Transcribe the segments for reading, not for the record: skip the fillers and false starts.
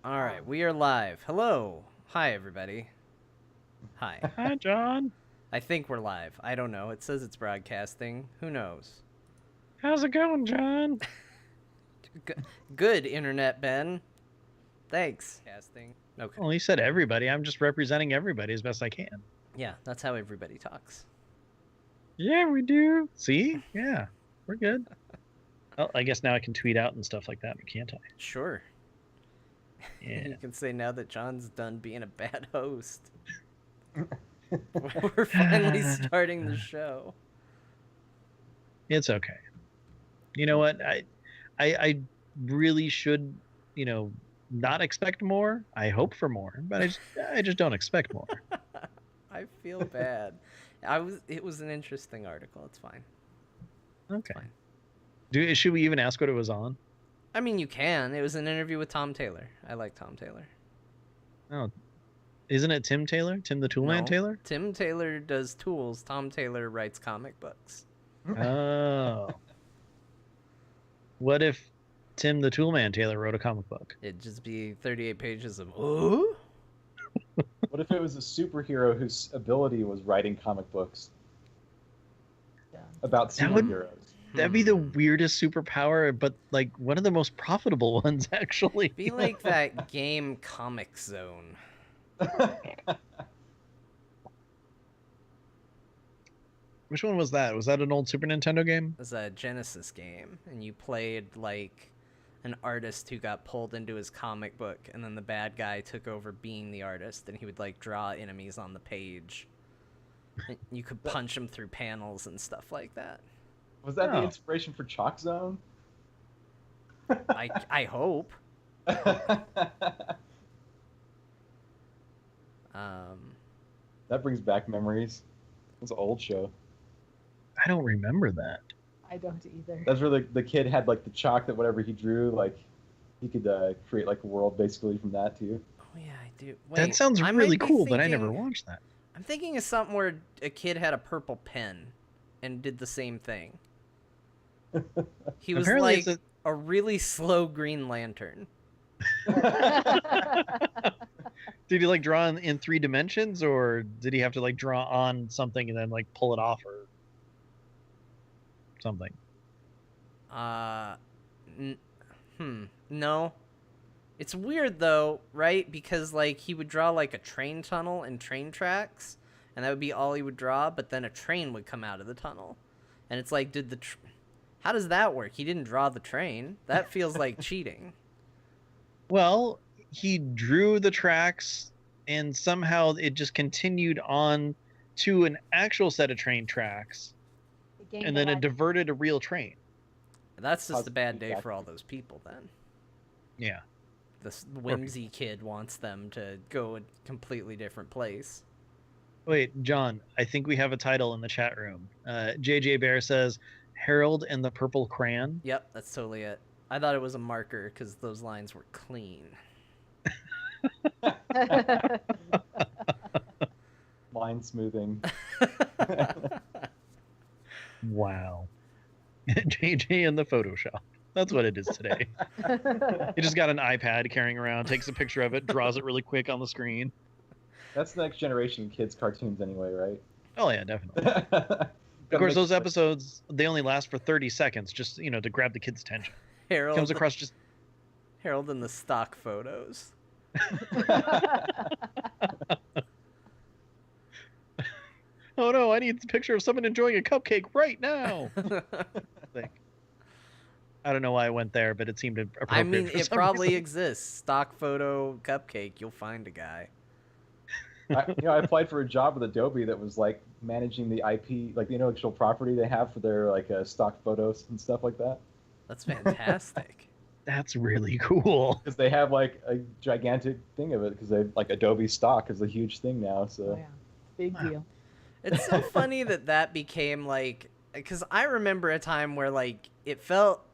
All right, we are live. Hello. Hi, everybody. Hi. Hi, John. I think we're live. I don't know. It says it's broadcasting. Who knows? How's it going, John? Good, Internet Ben. Thanks. Casting. Okay. Well, you said everybody. I'm just representing everybody as best I can. Yeah, that's how everybody talks. Yeah, we do. See? Yeah, we're good. Well, I guess now I can tweet out and stuff like that, can't I? Sure. Yeah. You can say now that John's done being a bad host. We're finally starting the show. It's okay. You know what? I really should, not expect more. I hope for more, but I just don't expect more. I feel bad. It was an interesting article. It's fine. Okay. It's fine. Should we even ask what it was on? I mean, you can. It was an interview with Tom Taylor. I like Tom Taylor. Oh, isn't it Tim Taylor? Tim the Toolman No, Taylor? Tim Taylor does tools. Tom Taylor writes comic books. Oh. What if Tim the Toolman Taylor wrote a comic book? It'd just be 38 pages of, oh? What if it was a superhero whose ability was writing comic books about superheroes? That'd be the weirdest superpower, but like one of the most profitable ones, actually. Be like that game Comic Zone. Which one was that? Was that an old Super Nintendo game? It was a Genesis game, and you played like an artist who got pulled into his comic book, and then the bad guy took over being the artist, and he would like draw enemies on the page. And you could punch them through panels and stuff like that. Was that the inspiration for Chalk Zone? I hope. That brings back memories. It was an old show. I don't remember that. I don't either. That's where the kid had like the chalk that whatever he drew, like he could create like a world basically from that too. Oh yeah, I do. Wait, that sounds really cool, but I never watched that. I'm thinking of something where a kid had a purple pen and did the same thing. He was Apparently like a really slow Green Lantern. Did he like draw in 3 dimensions, or did he have to like draw on something and then like pull it off or something? No. It's weird though, right? Because like he would draw like a train tunnel and train tracks, and that would be all he would draw, but then a train would come out of the tunnel. And it's like, how does that work? He didn't draw the train. That feels like cheating. Well, he drew the tracks and somehow it just continued on to an actual set of train tracks, and then it diverted a real train. That's just a bad day for all those people then. Yeah. This whimsy kid wants them to go a completely different place. Wait, John, I think we have a title in the chat room. JJ Bear says, Harold and the Purple Crayon. Yep, that's totally it. I thought it was a marker because those lines were clean. Line smoothing. Wow. JJ and the Photoshop. That's what it is today. He just got an iPad carrying around, takes a picture of it, draws it really quick on the screen. That's the next generation of kids' cartoons anyway, right? Oh, yeah, definitely. Of course, those episodes, they only last for 30 seconds, just, to grab the kids' attention. Harold comes across just... Harold in the stock photos. Oh, no, I need a picture of someone enjoying a cupcake right now. I don't know why I went there, but it seemed appropriate. I mean, it probably exists. Stock photo cupcake. You'll find a guy. I applied for a job with Adobe that was like managing the IP, like the intellectual property they have for their like stock photos and stuff like that. That's fantastic. That's really cool. Because they have like a gigantic thing of it, because they like Adobe stock is a huge thing now. So oh, yeah. Big deal. It's so funny that became like, because I remember a time where like it felt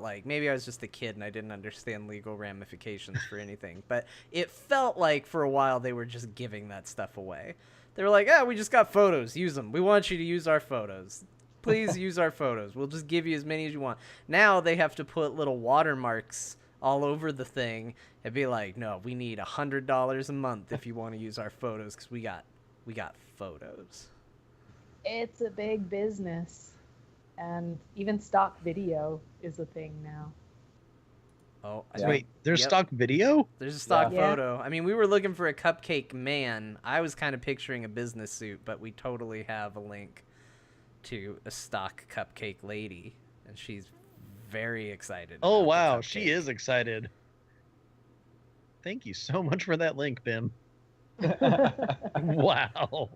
like, maybe I was just a kid and I didn't understand legal ramifications for anything, but it felt like for a while they were just giving that stuff away. They were like, we just got photos, use them. We want you to use our photos. Please use our photos. We'll just give you as many as you want. Now they have to put little watermarks all over the thing and be like, no, we need $100 a month if you want to use our photos because we got photos. It's a big business. And even stock video is a thing now. Oh, Yeah. Wait, there's Yep. stock video? There's a stock Yeah. photo. I mean, we were looking for a cupcake man. I was kind of picturing a business suit, but we totally have a link to a stock cupcake lady, and she's very excited. Oh, about the wow. She cupcake. is excited. Thank you so much for that link, Bim. Wow.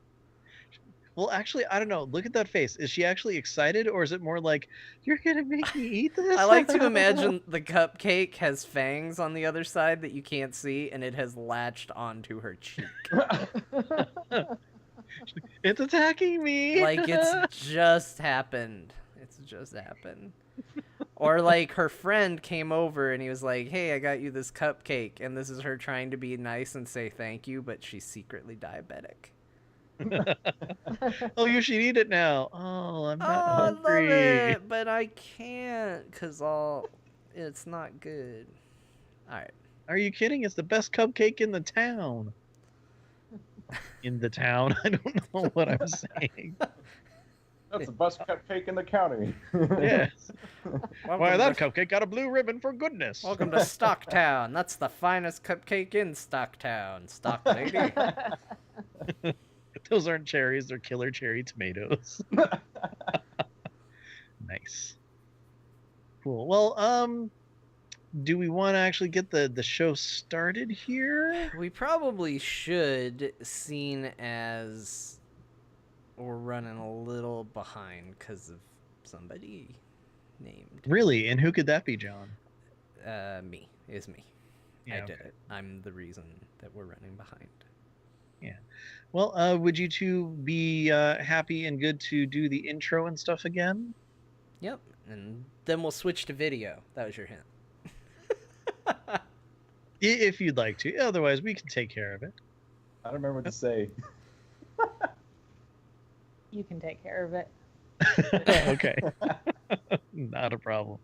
Well, actually, I don't know. Look at that face. Is she actually excited, or is it more like, you're going to make me eat this? I like to imagine the cupcake has fangs on the other side that you can't see, and it has latched onto her cheek. It's attacking me. Like it's just happened. It's just happened. Or like her friend came over and he was like, hey, I got you this cupcake. And this is her trying to be nice and say thank you, but she's secretly diabetic. Oh, you should eat it now. Oh, I'm not I love hungry. it, but I can't because it's not good. All right. Are you kidding? It's the best cupcake in the town. In the town? I don't know what I'm saying. That's the best cupcake in the county. Yes. Why, that to, cupcake got a blue ribbon for goodness. welcome to Stocktown. That's the finest cupcake in Stocktown. Stock lady. Those aren't cherries, they're killer cherry tomatoes. Nice. Cool. Well, do we want to actually get the show started here? We probably should, seen as we're running a little behind because of somebody named. Really? And who could that be, John? Me. It is me. Yeah, I okay. did it. I'm the reason that we're running behind. Well, would you two be happy and good to do the intro and stuff again? Yep. And then we'll switch to video. That was your hint. If you'd like to. Otherwise, we can take care of it. I don't remember what to say. You can take care of it. Okay. Not a problem.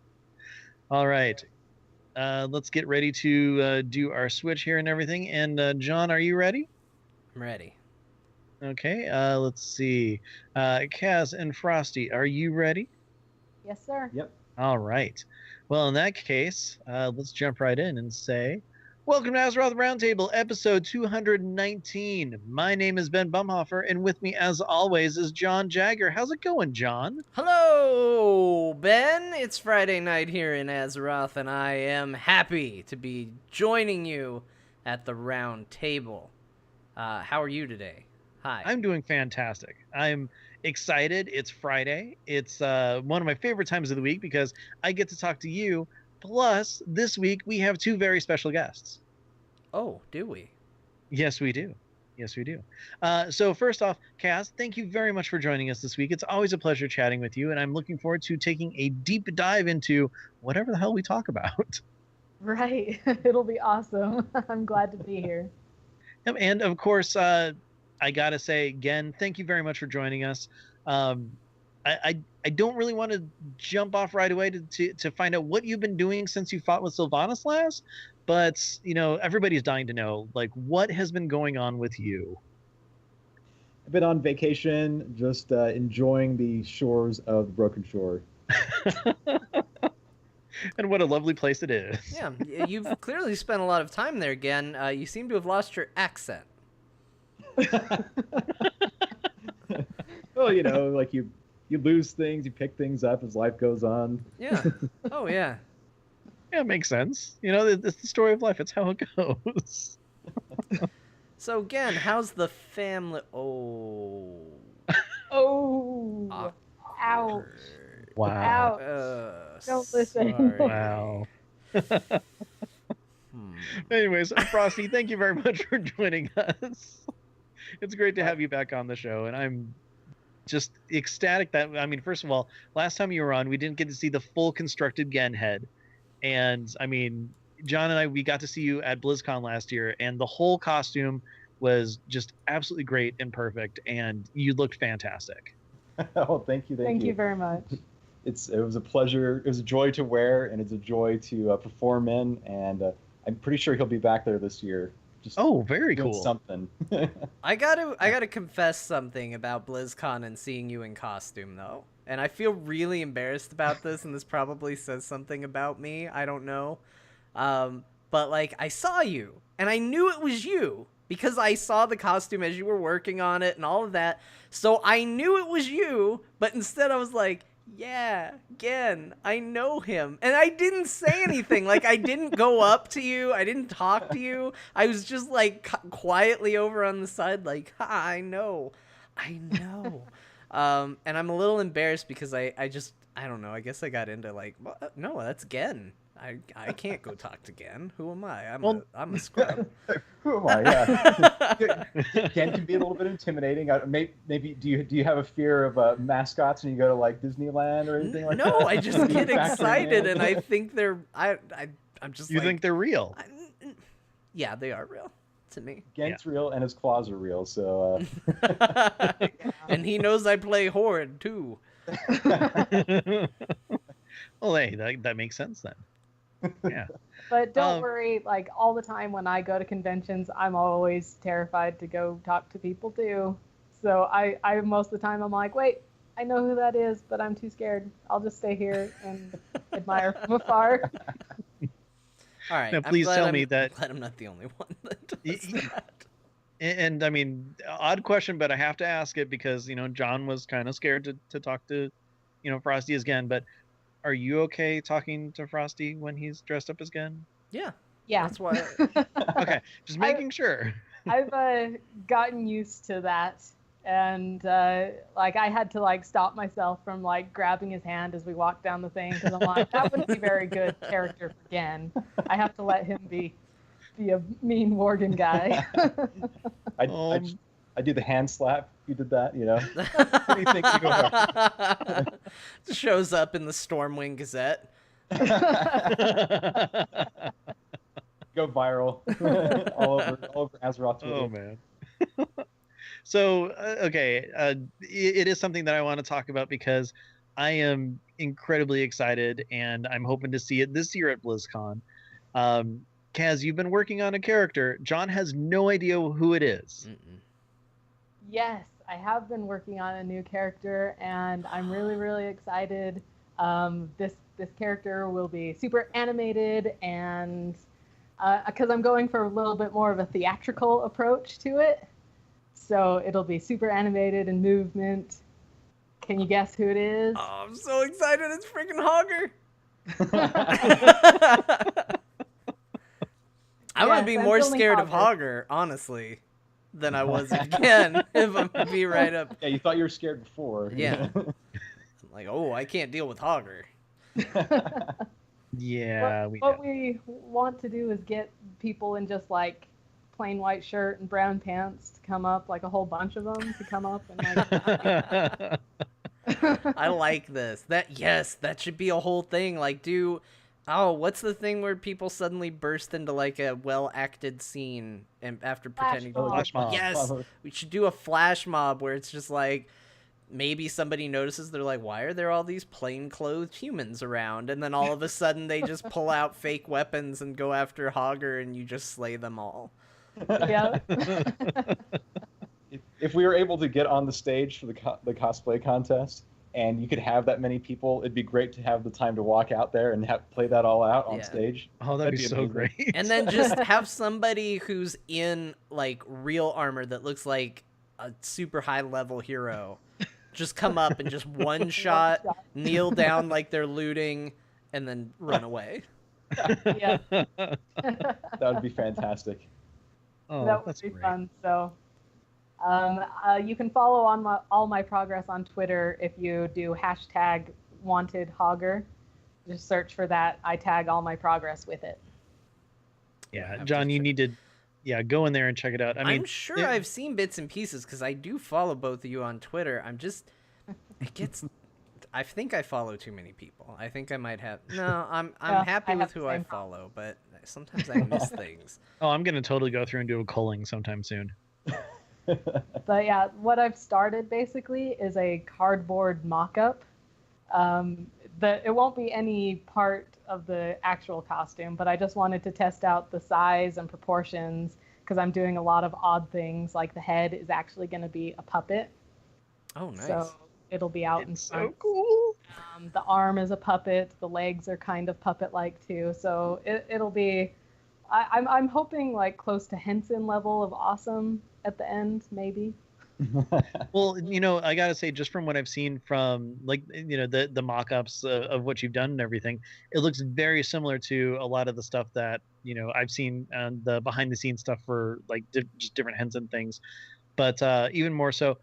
All right. Let's get ready to do our switch here and everything. And John, are you ready? I'm ready. Okay. Let's see. Kaz and Frostee, are you ready? Yes, sir. Yep. All right. Well, in that case, let's jump right in and say, welcome to Azeroth Roundtable, episode 219. My name is Ben Bumhofer, and with me, as always, is John Jagger. How's it going, John? Hello, Ben. It's Friday night here in Azeroth, and I am happy to be joining you at the round table. How are you today? Hi. I'm doing fantastic. I'm excited. It's Friday. It's one of my favorite times of the week because I get to talk to you. Plus, this week we have two very special guests. Oh, do we? Yes, we do. Yes, we do. So first off, Kaz, thank you very much for joining us this week. It's always a pleasure chatting with you, and I'm looking forward to taking a deep dive into whatever the hell we talk about. Right. It'll be awesome. I'm glad to be here. And of course, I gotta say again, thank you very much for joining us. I don't really want to jump off right away to find out what you've been doing since you fought with Sylvanas last, but you know everybody's dying to know like what has been going on with you. I've been on vacation, just enjoying the shores of the Broken Shore. And what a lovely place it is. Yeah, you've clearly spent a lot of time there again. You seem to have lost your accent. Well, you know, like you lose things, you pick things up as life goes on. Yeah. Oh, yeah. Yeah, it makes sense. You know, it's the story of life. It's how it goes. So again, how's the family? Oh. Oh. Awkward. Ouch. Wow. Ouch. Don't listen. Sorry. Wow. Anyways, Frosty, thank you very much for joining us. It's great to have you back on the show, and I'm just ecstatic that, I mean, first of all, last time you were on, we didn't get to see the full constructed Gen head. And I mean, John and I, we got to see you at BlizzCon last year, and the whole costume was just absolutely great and perfect, and you looked fantastic. Oh, thank you. Thank you very much. it was a pleasure. It was a joy to wear, and it's a joy to perform in. And I'm pretty sure he'll be back there this year. Just very doing cool. something. I gotta confess something about BlizzCon and seeing you in costume though, and I feel really embarrassed about this, and this probably says something about me. I don't know, but like I saw you, and I knew it was you because I saw the costume as you were working on it and all of that. So I knew it was you, but instead I was like, yeah, again, I know him. And I didn't say anything. Like, I didn't go up to you. I didn't talk to you. I was just, like, quietly over on the side, like, ha, I know. I know. And I'm a little embarrassed because I don't know. I guess I got into, like, well, no, that's Gen. I can't go talk to Gen. Who am I? I'm a scrub. Who am I? Yeah. Gen can be a little bit intimidating. Maybe do you have a fear of mascots when you go to like Disneyland or anything like that? No, I just get excited and I think they're I'm just. You like, think they're real? Yeah, they are real to me. Gen's real and his claws are real. So. And he knows I play Horde too. Well, hey, that makes sense then. Yeah. But don't worry, like all the time when I go to conventions, I'm always terrified to go talk to people too. So I most of the time I'm like, wait, I know who that is, but I'm too scared. I'll just stay here and admire from afar. All right. Now, please tell me that. I'm glad I'm not the only one that does that. And I mean, odd question, but I have to ask it because John was kind of scared to talk to Frosty as Gen, but are you okay talking to Frosty when he's dressed up as Gen? Yeah. Yeah. That's why. Okay, just making sure. I've gotten used to that, and like I had to like stop myself from like grabbing his hand as we walked down the thing because I'm like, that wouldn't be very good character for Gen. I have to let him be a mean Worgen guy. I do the hand slap. You did that, What do you think you go Shows up in the Stormwind Gazette. Go viral all over Azeroth Twitter. Oh man. So okay, it is something that I want to talk about because I am incredibly excited and I'm hoping to see it this year at BlizzCon. Kaz, you've been working on a character. John has no idea who it is. Yes, I have been working on a new character, and I'm really, really excited. This character will be super animated, and because I'm going for a little bit more of a theatrical approach to it, so it'll be super animated and movement. Can you guess who it is? Oh, I'm so excited! It's freaking Hogger. I'm gonna be more scared of Hogger, honestly, than I was again. If I'm gonna be right up. Yeah, you thought you were scared before. Yeah. I'm like, oh, I can't deal with Hogger. Yeah. What we want to do is get people in just like plain white shirt and brown pants to come up, like a whole bunch of them to come up and like. I like this. That should be a whole thing. Like, what's the thing where people suddenly burst into like a well-acted scene and after pretending to flash mob. Yes, we should do a flash mob where it's just like maybe somebody notices they're like, why are there all these plain-clothed humans around? And then all of a sudden they just pull out fake weapons and go after Hogger and you just slay them all. Yeah. If we were able to get on the stage for the cosplay contest and you could have that many people, it'd be great to have the time to walk out there and play that all out on stage. Oh, that'd be so great. And then just have somebody who's in like real armor that looks like a super high level hero just come up and just one shot, kneel down like they're looting, and then run away. Yeah. That would be fantastic. Oh, that would be fun. So you can follow on all my progress on Twitter if you do #WantedHogger. Just search for that. I tag all my progress with it. Yeah, John, you need to go in there and check it out. I'm sure I've seen bits and pieces because I do follow both of you on Twitter. I think I follow too many people. I think I might have. No, I'm happy with who I follow, but sometimes I miss things. Oh, I'm gonna totally go through and do a culling sometime soon. But yeah, what I've started basically is a cardboard mock-up It won't be any part of the actual costume, but I just wanted to test out the size and proportions because I'm doing a lot of odd things. Like the head is actually going to be a puppet. Oh, nice. So it'll be out in front. So cool. The arm is a puppet. The legs are kind of puppet-like too. So it'll be. I'm hoping like close to Henson level of awesome at the end, maybe. Well, I gotta say, just from what I've seen from like the mock-ups of what you've done and everything, it looks very similar to a lot of the stuff that I've seen on the behind-the-scenes stuff for like just different Henson things. But even more so,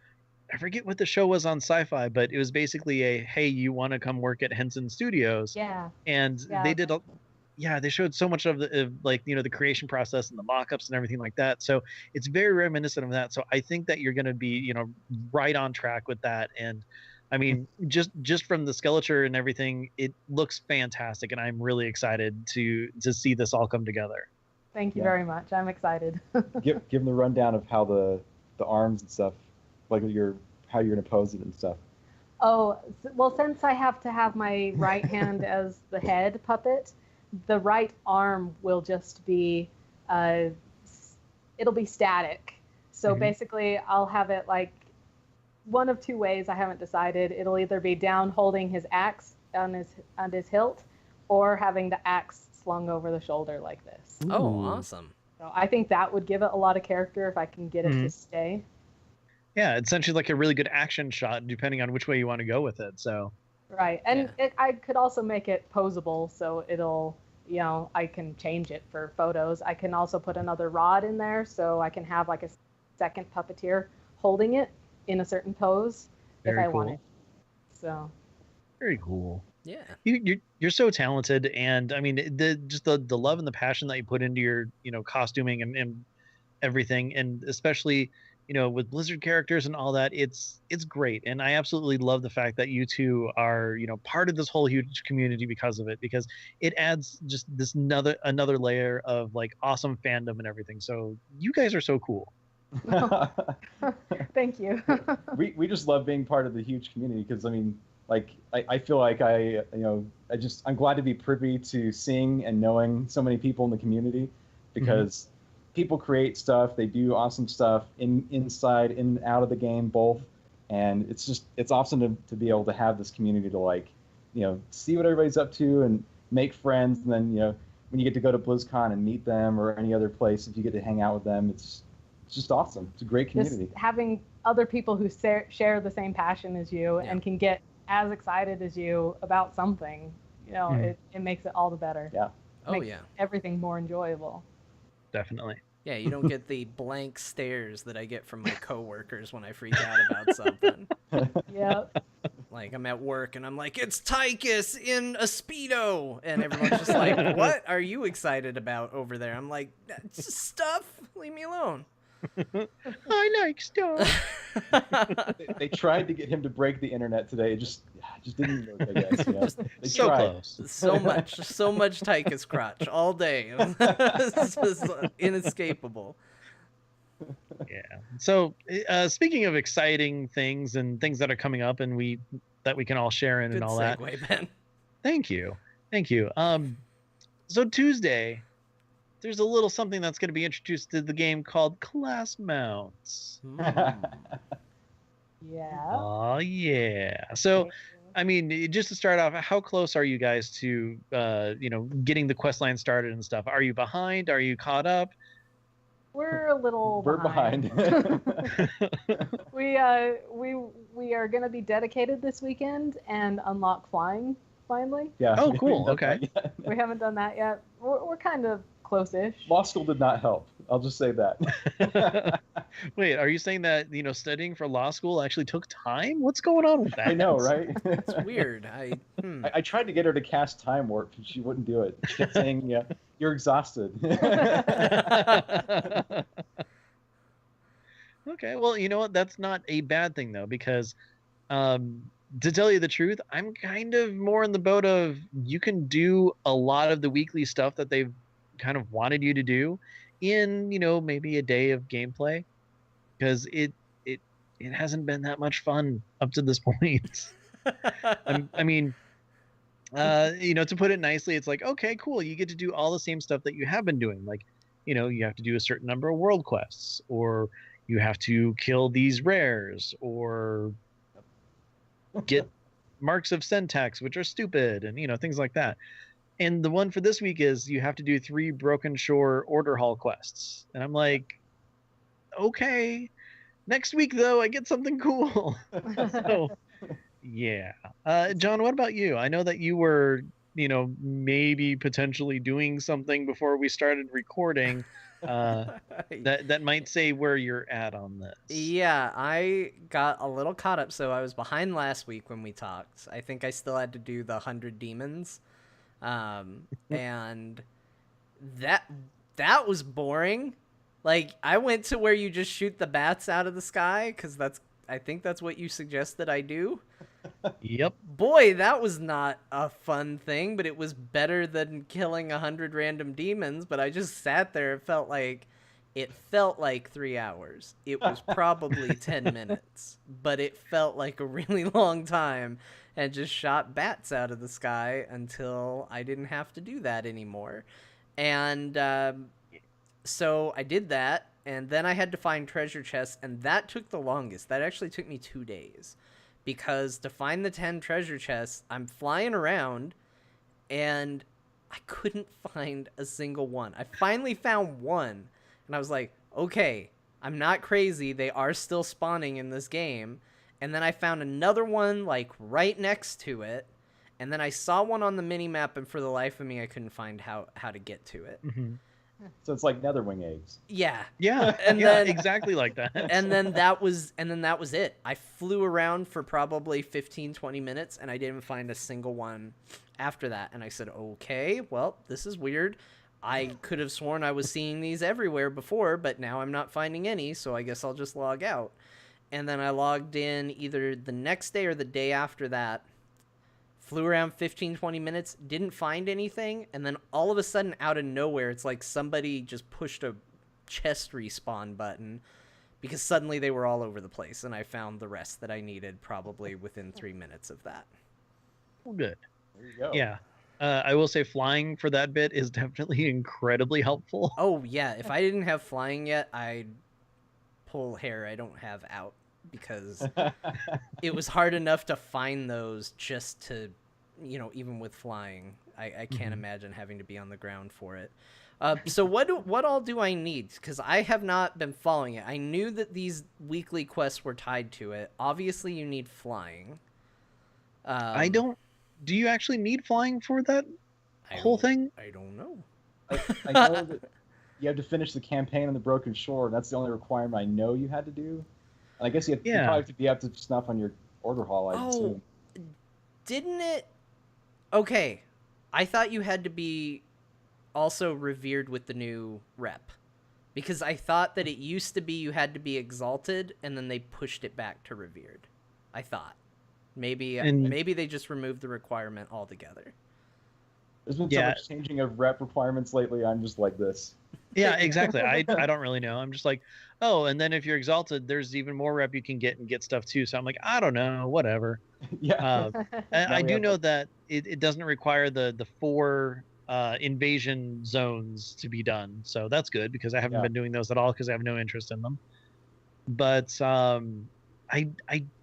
I forget what the show was on Sci-Fi, but it was basically hey, you want to come work at Henson Studios? Yeah. And they did they showed so much of the creation process and the mock-ups and everything like that. So it's very reminiscent of that. So I think that you're going to be right on track with that. And I mean, just from the skeleton and everything, it looks fantastic, and I'm really excited to see this all come together. Thank you very much. I'm excited. Give them the rundown of how the arms and stuff, like how you're going to pose it and stuff. Oh, well, since I have to have my right hand as the head puppet, the right arm will just be, it'll be static. So basically, I'll have it like one of two ways. I haven't decided. It'll either be down holding his axe on his hilt, or having the axe slung over the shoulder like this. Oh, awesome. So I think that would give it a lot of character if I can get it to stay. Yeah, it's essentially like a really good action shot, depending on which way you want to go with it. So. Right, and I could also make it posable, so it'll, I can change it for photos. I can also put another rod in there, so I can have like a second puppeteer holding it in a certain pose if I want it. So. Very cool. Yeah. You're so talented, and I mean the love and the passion that you put into your costuming and everything, and especially with Blizzard characters and all that, it's great. And I absolutely love the fact that you two are, part of this whole huge community because of it, because it adds just this another layer of like awesome fandom and everything. So you guys are so cool. Thank you. we just love being part of the huge community, because I mean, like I feel like I'm glad to be privy to seeing and knowing so many people in the community, because people create stuff, they do awesome stuff inside, in and out of the game, both. And it's awesome to be able to have this community to see what everybody's up to and make friends. And then, when you get to go to BlizzCon and meet them, or any other place, if you get to hang out with them, it's just awesome. It's a great community. Just having other people who share the same passion as you and can get as excited as you about something, it makes it all the better. Yeah. Makes everything more enjoyable. Definitely. Yeah, you don't get the blank stares that I get from my coworkers when I freak out about something. Yep. Like, I'm at work and I'm like, it's Tychus in a Speedo! And everyone's just like, what are you excited about over there? I'm like, it's just stuff. Leave me alone. I like stuff. They tried to get him to break the internet today. It just didn't work, I guess. They so tried. Close. So much Tychus crotch all day. This was inescapable. Yeah. So, speaking of exciting things and things that are coming up, and that we can all share in. Good and all segue, that. Ben. Thank you. So Tuesday, there's a little something that's going to be introduced to the game called Class Mounts. Yeah. Oh yeah. So, I mean, just to start off, how close are you guys to getting the quest line started and stuff? Are you behind? Are you caught up? We're a little behind. We are going to be dedicated this weekend and unlock flying finally. Yeah. Oh, cool. Okay. We haven't done that yet. We're kind of close-ish. Law school did not help. I'll just say that. Wait, are you saying that studying for law school actually took time? What's going on with that? I know, right? It's weird. I tried to get her to cast Time Warp, and she wouldn't do it. She kept saying, "Yeah, you're exhausted." Okay, well, you know what? That's not a bad thing though, because to tell you the truth, I'm kind of more in the boat of you can do a lot of the weekly stuff that they've kind of wanted you to do in maybe a day of gameplay, because it hasn't been that much fun up to this point. I mean, to put it nicely, it's like, okay, cool. You get to do all the same stuff that you have been doing. Like, you have to do a certain number of world quests, or you have to kill these rares, or get marks of syntax, which are stupid, and, things like that. And the one for this week is you have to do 3 Broken Shore Order Hall quests. And I'm like, okay. Next week, though, I get something cool. So, yeah. John, what about you? I know that you were, maybe potentially doing something before we started recording that might say where you're at on this. Yeah, I got a little caught up. So I was behind last week when we talked. I think I still had to do the 100 demons. And that was boring. Like, I went to where you just shoot the bats out of the sky, because I think that's what you suggested I do. Yep. Boy, that was not a fun thing, but it was better than killing 100 random demons. But I just sat there. It felt like 3 hours. It was probably 10 minutes, but it felt like a really long time, and just shot bats out of the sky until I didn't have to do that anymore. And so I did that, and then I had to find treasure chests, and that took the longest. That actually took me 2 days, because to find the 10 treasure chests, I'm flying around, and I couldn't find a single one. I finally found one, and I was like, okay, I'm not crazy. They are still spawning in this game. And then I found another one, like, right next to it. And then I saw one on the mini-map, and for the life of me, I couldn't find how to get to it. Mm-hmm. So it's like netherwing eggs. Yeah. Yeah, And yeah, then, exactly like that. And then that was it. I flew around for probably 15, 20 minutes, and I didn't find a single one after that. And I said, okay, well, this is weird. I could have sworn I was seeing these everywhere before, but now I'm not finding any, so I guess I'll just log out. And then I logged in either the next day or the day after that, flew around 15, 20 minutes, didn't find anything, and then all of a sudden, out of nowhere, it's like somebody just pushed a chest respawn button, because suddenly they were all over the place, and I found the rest that I needed probably within 3 minutes of that. Well, good. There you go. Yeah. I will say flying for that bit is definitely incredibly helpful. Oh, yeah. If I didn't have flying yet, I'd pull hair I don't have out, because it was hard enough to find those just to, even with flying. I can't imagine having to be on the ground for it. So what all do I need? Because I have not been following it. I knew that these weekly quests were tied to it. Obviously, you need flying. Do you actually need flying for that whole thing? I don't know. I know that you have to finish the campaign on the Broken Shore, and that's the only requirement I know you had to do. And I guess you probably have to be up to snuff on your order hall, I assume. Didn't it? Okay. I thought you had to be also revered with the new rep. Because I thought that it used to be you had to be exalted, and then they pushed it back to revered. I thought. Maybe they just removed the requirement altogether. There's been so much changing of rep requirements lately, I'm just like this. Yeah, exactly. I don't really know. I'm just like, oh, and then if you're exalted, there's even more rep you can get and get stuff too. So I'm like, I don't know, whatever. Yeah. I do know that it doesn't require the 4 invasion zones to be done. So that's good, because I haven't been doing those at all because I have no interest in them. But I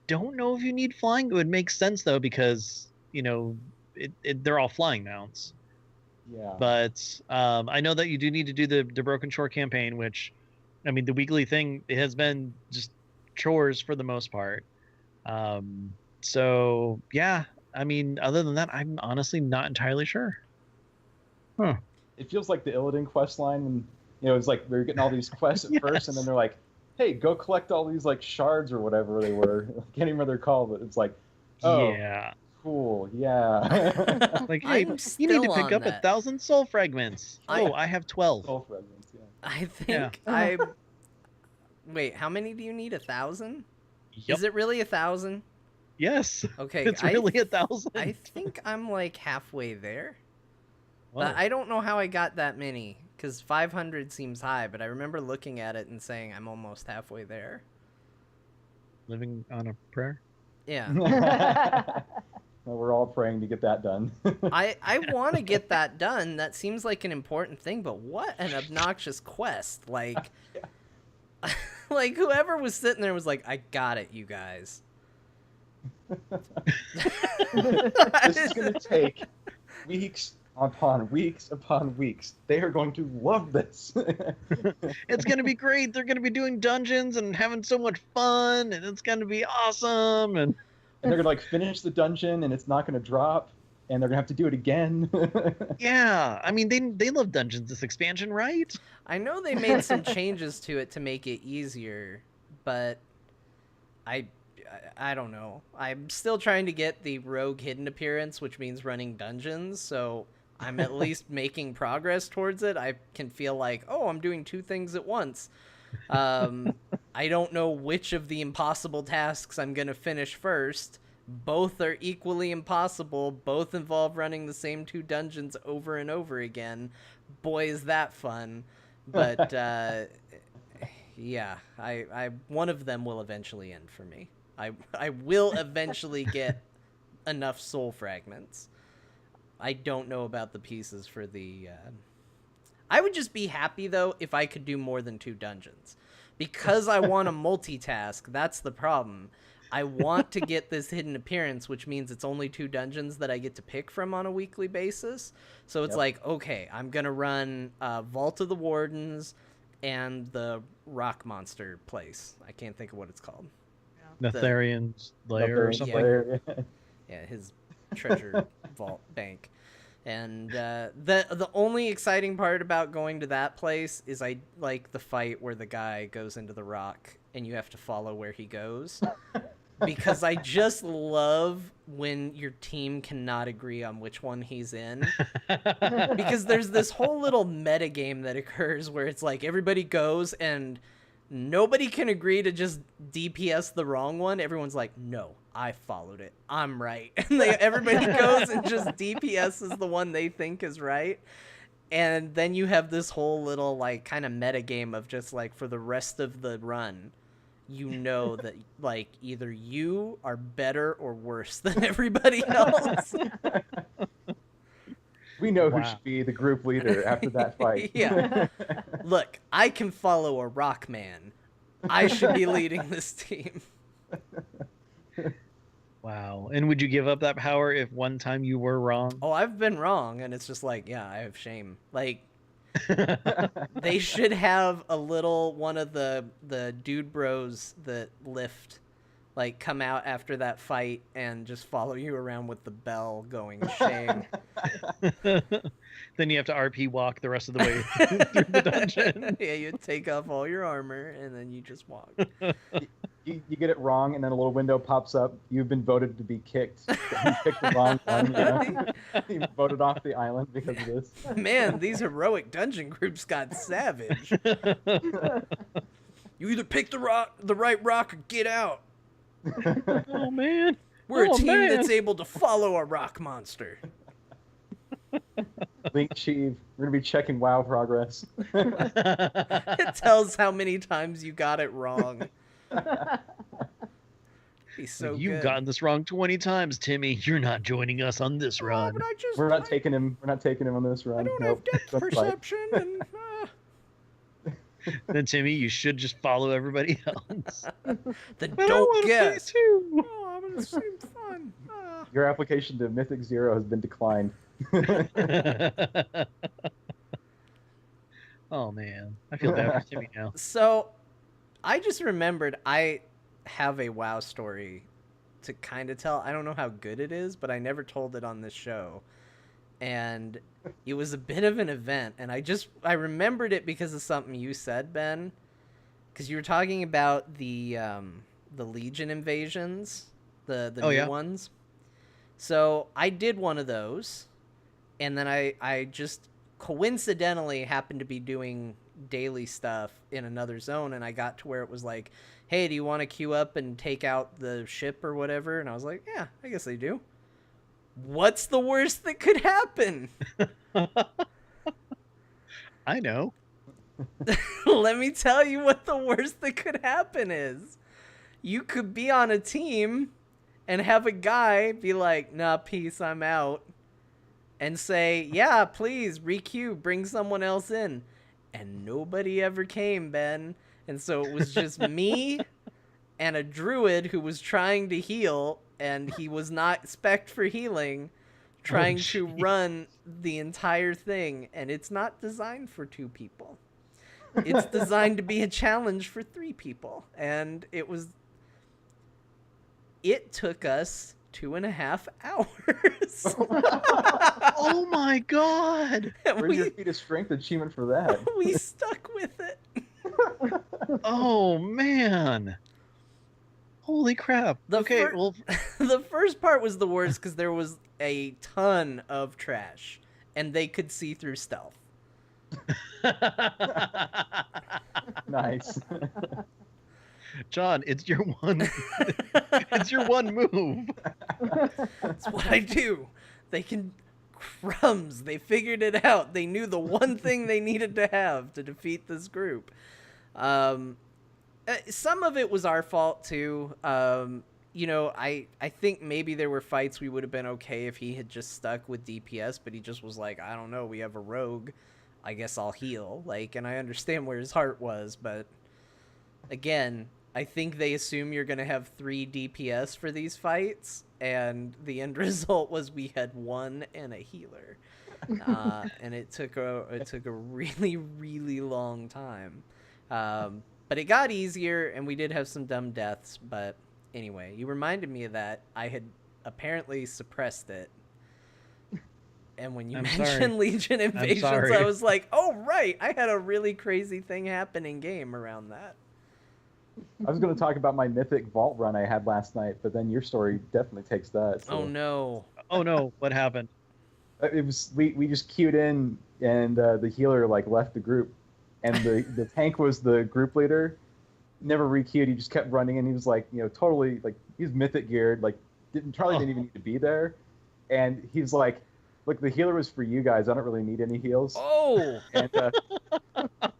don't know if you need flying. It would make sense though, because they're all flying mounts. Yeah. But I know that you do need to do the Broken Shore campaign, which, I mean, the weekly thing, it has been just chores for the most part. So yeah, I mean, other than that, I'm honestly not entirely sure. Huh. It feels like the Illidan quest line when, it's like they're getting all these quests at first, and then they're like, hey, go collect all these like shards or whatever they were. I can't even remember they're called, but it's like, oh, yeah, cool, yeah. Like, hey, you need to pick up 1,000 soul fragments. I have 12. Soul fragments, yeah. I think Wait, how many do you need? 1,000? Yep. Is it really 1,000? Yes. Okay. It's really 1,000. I think I'm like halfway there. Whoa. But I don't know how I got that many, because 500 seems high, but I remember looking at it and saying I'm almost halfway there. Living on a prayer? Yeah. Well, we're all praying to get that done. I want to get that done. That seems like an important thing, but what an obnoxious quest. Like, like whoever was sitting there was like, I got it, you guys. This is going to take weeks upon weeks upon weeks. They are going to love this. It's going to be great. They're going to be doing dungeons and having so much fun, and it's going to be awesome. And they're going to like finish the dungeon, and it's not going to drop, and they're going to have to do it again. yeah, I mean, they love dungeons this expansion, right? I know they made some changes to it to make it easier, but I don't know. I'm still trying to get the rogue hidden appearance, which means running dungeons, so I'm at least making progress towards it. I can feel like, oh, I'm doing two things at once. I don't know which of the impossible tasks I'm going to finish first. Both are equally impossible. Both involve running the same two dungeons over and over again. Boy, is that fun. But, yeah, I one of them will eventually end for me. I will eventually get enough soul fragments. I don't know about the pieces for the... I would just be happy, though, if I could do more than two dungeons. Because I want to multitask, that's the problem. I want to get this hidden appearance, which means it's only two dungeons that I get to pick from on a weekly basis. So it's like, okay, I'm going to run Vault of the Wardens and the rock monster place. I can't think of what it's called. Netherian's lair or something. Yeah, his treasure vault bank. And the only exciting part about going to that place is I like the fight where the guy goes into the rock and you have to follow where he goes. Because I just love when your team cannot agree on which one he's in. Because there's this whole little meta game that occurs where it's like everybody goes and nobody can agree to just DPS the wrong one. Everyone's like, no, I followed it. I'm right. And everybody goes and just DPSs the one they think is right. And then you have this whole little like kind of meta game of just like for the rest of the run, you know that like either you are better or worse than everybody else. We know who should be the group leader after that fight. Yeah. Look, I can follow a rock man. I should be leading this team. Wow. And would you give up that power if one time you were wrong? Oh, I've been wrong, and it's just like, yeah, I have shame. Like, they should have a little one of the dude bros that lift, like, come out after that fight and just follow you around with the bell going, shame. Then you have to RP walk the rest of the way through the dungeon. Yeah, you take off all your armor, and then you just walk. You get it wrong, and then a little window pops up. You've been voted to be kicked. You picked the wrong one. You know? You voted off the island because of this. Man, these heroic dungeon groups got savage. You either pick the right rock or get out. Oh, man. We're a team that's able to follow a rock monster. Link Chief, we're going to be checking WoW progress. It tells how many times you got it wrong. Be so You've good. gotten this wrong 20 times, Timmy. You're not joining us on this run. But We're not taking him on this run. I don't have depth perception. And, Then, Timmy, you should just follow everybody else. Then I don't wanna guess. play too. Oh, I'm gonna seem fun. Your application to Mythic Zero has been declined. Oh, man. I feel bad for Timmy now. So, I just remembered I have a WoW story to kind of tell. I don't know how good it is, but I never told it on this show. And it was a bit of an event, and I remembered it because of something you said, Ben, because you were talking about the Legion invasions, the new ones. So I did one of those, and then I just coincidentally happened to be doing daily stuff in another zone, and I got to where it was like, hey, do you want to queue up and take out the ship or whatever? And I was like, yeah, I guess I do. What's the worst that could happen? I know. Let me tell you what the worst that could happen is. You could be on a team and have a guy be like, nah, peace, I'm out. And say, yeah, please, requeue, bring someone else in. And nobody ever came, Ben. And so it was just me and a druid who was trying to heal, and he was not spec'd for healing, trying to run the entire thing. And it's not designed for 2 people. It's designed to be a challenge for 3 people. And it took us 2.5 hours. Oh my god! Where's your feat of strength achievement for that? We stuck with it. Oh man! Holy crap! Well, the first part was the worst because there was a ton of trash, and they could see through stealth. Nice. John, it's your one. It's your one move. That's what I do. They can crumbs. They figured it out. They knew the one thing they needed to have to defeat this group. Some of it was our fault too. You know, I think maybe there were fights we would have been okay if he had just stuck with DPS, but he just was like, I don't know, we have a rogue. I guess I'll heal. Like, and I understand where his heart was, but again, I think they assume you're going to have 3 DPS for these fights, and the end result was we had 1 and a healer. And it took a really, really long time. But it got easier, and we did have some dumb deaths, but anyway, you reminded me of that. I had apparently suppressed it. And when you mentioned Legion Invasions, I was like, oh, right, I had a really crazy thing happen in game around that. I was going to talk about my mythic vault run I had last night, but then your story definitely takes that. So. Oh, no. Oh, no. What happened? It was we just queued in, and the healer like left the group, and the tank was the group leader. Never requeued. He just kept running, and he was like, totally like he was mythic geared. Like Charlie didn't even need to be there, and he's like, look, the healer was for you guys. I don't really need any heals. Oh.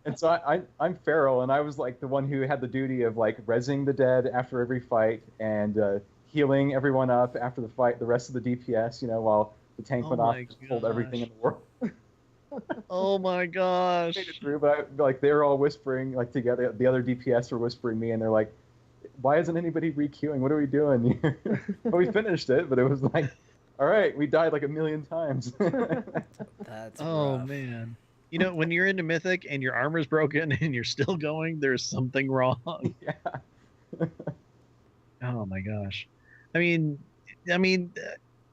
And so I'm feral, and I was like the one who had the duty of like rezzing the dead after every fight and healing everyone up after the fight. The rest of the DPS, while the tank went off and pulled everything in the world. Oh my gosh! Made it through, but they were all whispering like together. The other DPS were whispering me, and they're like, "Why isn't anybody requeuing? What are we doing?" Well, we finished it, but it was like, all right, we died like 1,000,000 times. That's rough. Man. When you're into Mythic and your armor's broken and you're still going, there's something wrong. Yeah. Oh my gosh. I mean,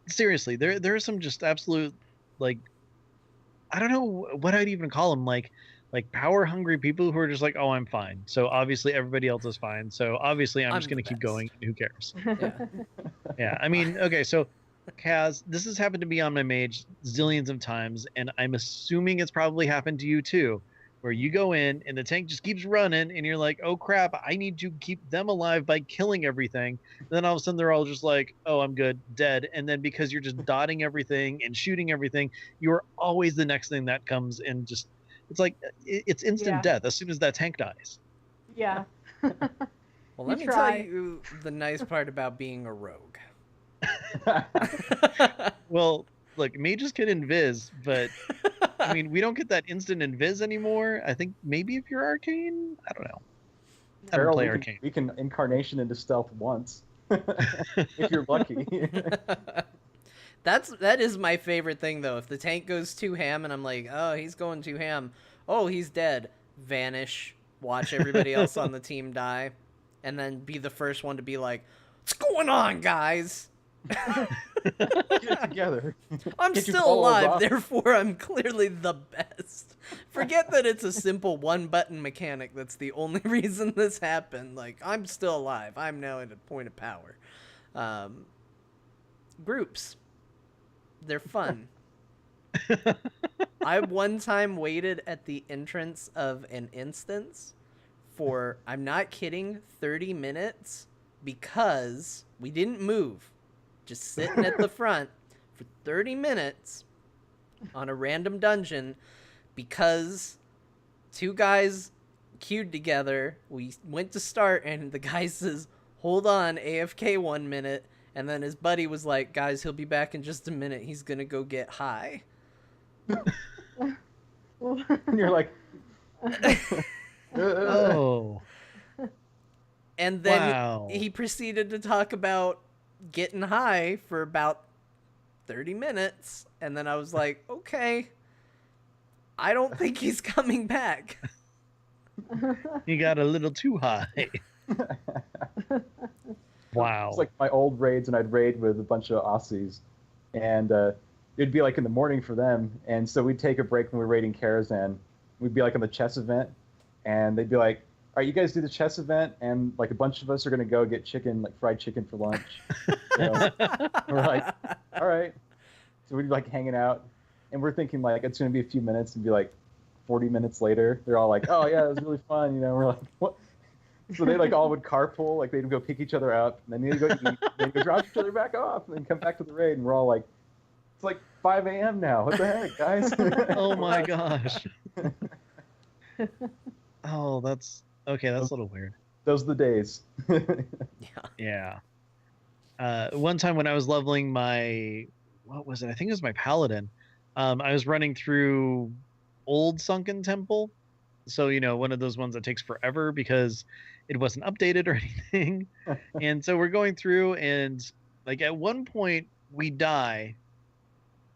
seriously, there are some just absolute, like, I don't know what I'd even call them, like power hungry people who are just like, oh, I'm fine. So obviously everybody else is fine. So obviously I'm just going to keep going. Who cares? Yeah. Yeah. I mean, okay. So Kaz, this has happened to me on my mage zillions of times, and I'm assuming it's probably happened to you too, where you go in and the tank just keeps running and you're like, oh crap, I need to keep them alive by killing everything. And then all of a sudden they're all just like, oh, I'm good, dead. And then because you're just dotting everything and shooting everything, you're always the next thing that comes, and just it's like it's instant death as soon as that tank dies. Yeah. Well, let me tell you the nice part about being a rogue. Well, look, mages can invis, but I mean, we don't get that instant invis anymore. I think maybe if you're arcane, I don't know. I don't play arcane. We can incarnation into stealth once, if you're lucky. That is my favorite thing, though. If the tank goes too ham and I'm like, oh, he's going too ham. Oh, he's dead. Vanish. Watch everybody else on the team die. And then be the first one to be like, what's going on, guys? Get it together. I'm still alive, therefore I'm clearly the best. Forget that it's a simple one-button mechanic that's the only reason this happened. Like, I'm still alive. I'm now at a point of power. Groups. They're fun. I one time waited at the entrance of an instance for, I'm not kidding, 30 minutes because we didn't move. Just sitting at the front for 30 minutes on a random dungeon because 2 guys queued together. We went to start and the guy says, hold on, AFK 1 minute. And then his buddy was like, guys, he'll be back in just a minute. He's going to go get high. And you're like, Oh. And then Wow. he proceeded to talk about getting high for about 30 minutes. And then I was like, okay, I don't think he's coming back. He got a little too high. Wow. It's like my old raids, and I'd raid with a bunch of Aussies, and it'd be like in the morning for them, and so we'd take a break when we were raiding Karazhan. We'd be like on the chess event, and they'd be like, all right, you guys do the chess event, and like a bunch of us are going to go get chicken, like fried chicken for lunch. So we're like, all right. So we'd be like hanging out, and we're thinking like it's going to be a few minutes, and be like 40 minutes later, they're all like, oh yeah, it was really fun. You know, we're like, what? So they like all would carpool, like they'd go pick each other up, and then they'd go eat, then go drop each other back off, and then come back to the raid, and we're all like, it's like 5 a.m. now. What the heck, guys? Oh my gosh. Oh, that's okay. That's a little weird. Those are the days. Yeah. One time when I was leveling my, what was it? I think it was my paladin. I was running through Old Sunken Temple. So, you know, one of those ones that takes forever because it wasn't updated or anything. And so we're going through, and like at one point we die.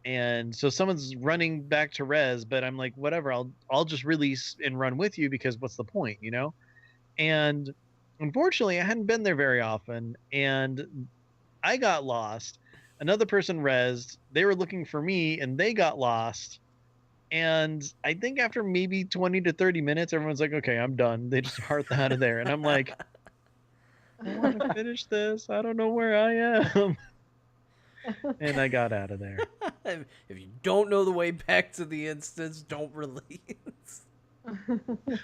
And so someone's running back to res, but I'm like, whatever, I'll just release and run with you, because what's the point, you know? And unfortunately, I hadn't been there very often, and I got lost. Another person rezzed. They were looking for me, and they got lost. And I think after maybe 20 to 30 minutes, everyone's like, okay, I'm done. They just hearth out of there. And I'm like, I want to finish this. I don't know where I am. And I got out of there. If you don't know the way back to the instance, don't release.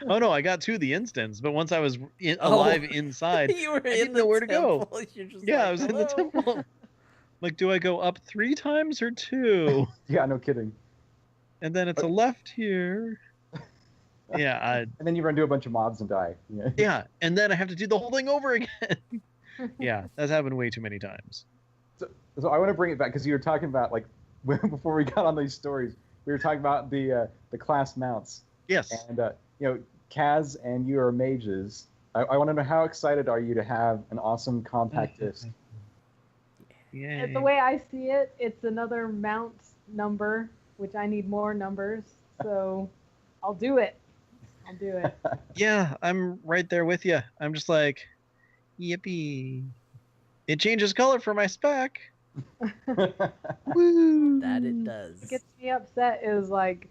Oh no, I got to the instance, but once I was alive inside, You were I in didn't the know where to go. temple. You're just Yeah, like, I was in the "Hello?" temple. Like, do I go up 3 times or 2? Yeah, no kidding. And then it's a left here. Yeah, And then you run into a bunch of mobs and die. Yeah. yeah, and then I have to do the whole thing over again. Yeah, that's happened way too many times. So I want to bring it back because you were talking about like before we got on these stories, we were talking about the class mounts. Yes. And you know, Kaz and you are mages. I want to know, how excited are you to have an awesome compact disc? Yeah. The way I see it, it's another mount number, which I need more numbers. So I'll do it. I'll do it. Yeah, I'm right there with you. I'm just like, yippee. It changes color for my spec. Woo. That it does. What gets me upset is like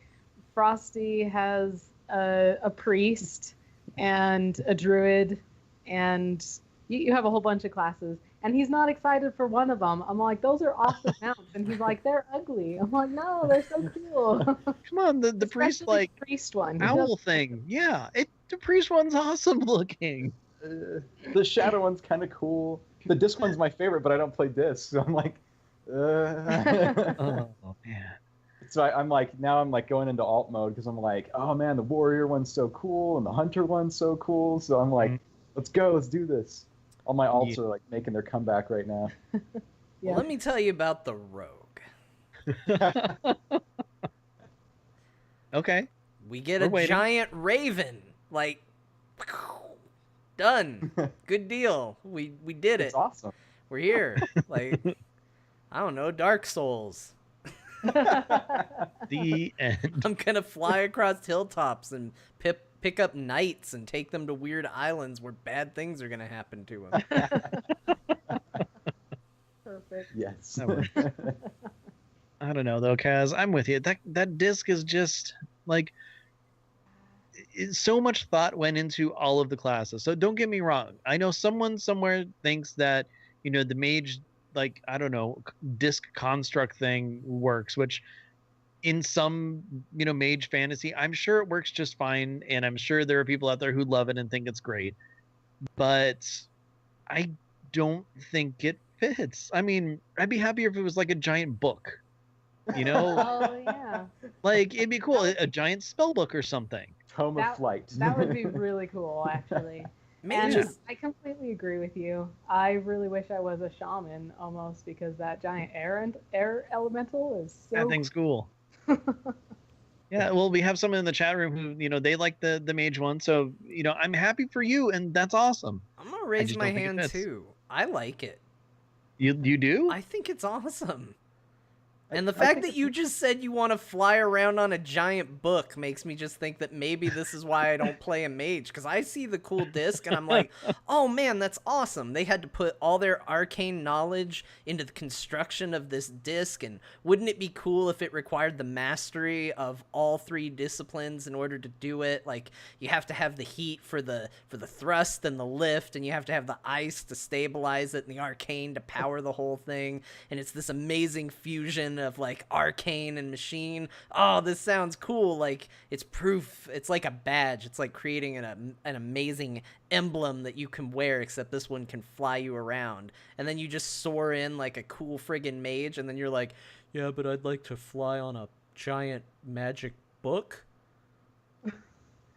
Frostee has a priest and a druid, and you have a whole bunch of classes, and he's not excited for one of them. I'm like, those are awesome mounts, and he's like, they're ugly. I'm like, no, they're so cool. Come on, the priest Especially like the priest one. owl thing. Yeah, the priest one's awesome looking. The shadow one's kind of cool. The disc one's my favorite, but I don't play discs, so I'm like, Oh man. So I'm like, now I'm like going into alt mode because I'm like, oh man, the warrior one's so cool and the hunter one's so cool. So I'm like, let's go, let's do this. All my alts are like making their comeback right now. Yeah. Well, let me tell you about the rogue. Okay. We get We're a waiting. giant raven. Like, done. Good deal. We did It's it. awesome. We're here. Like, I don't know, Dark Souls. The end. I'm gonna fly across hilltops and pick up knights and take them to weird islands where bad things are gonna happen to them. Perfect. Yes. That works. I don't know though, Kaz. I'm with you. That disc is just like so much thought went into all of the classes. So don't get me wrong. I know someone somewhere thinks that, you know, the mage, like, I don't know, disc construct thing works, which in some, you know, mage fantasy, I'm sure it works just fine. And I'm sure there are people out there who love it and think it's great. But I don't think it fits. I mean, I'd be happier if it was like a giant book, you know? Oh yeah. Like, it'd be cool. A giant spell book or something. Tome of Flight. That would be really cool, actually. Mages. I completely agree with you. I really wish I was a shaman almost because that giant air elemental is so. That thing's cool. Yeah, well, we have someone in the chat room who, they like the mage one, so I'm happy for you, and that's awesome. I'm gonna raise just my don't think it hand fits. too. I like it. You do? I think it's awesome. And the fact that you just said you want to fly around on a giant book makes me just think that maybe this is why I don't play a mage. Because I see the cool disc and I'm like, oh man, that's awesome. They had to put all their arcane knowledge into the construction of this disc. And wouldn't it be cool if it required the mastery of all 3 disciplines in order to do it? Like, you have to have the heat for the thrust and the lift, and you have to have the ice to stabilize it and the arcane to power the whole thing. And it's this amazing fusion of like arcane and machine. Oh, this sounds cool. Like, it's proof. It's like a badge. It's like creating an amazing emblem that you can wear, except this one can fly you around. And then you just soar in like a cool friggin' mage, and then you're like, yeah, but I'd like to fly on a giant magic book.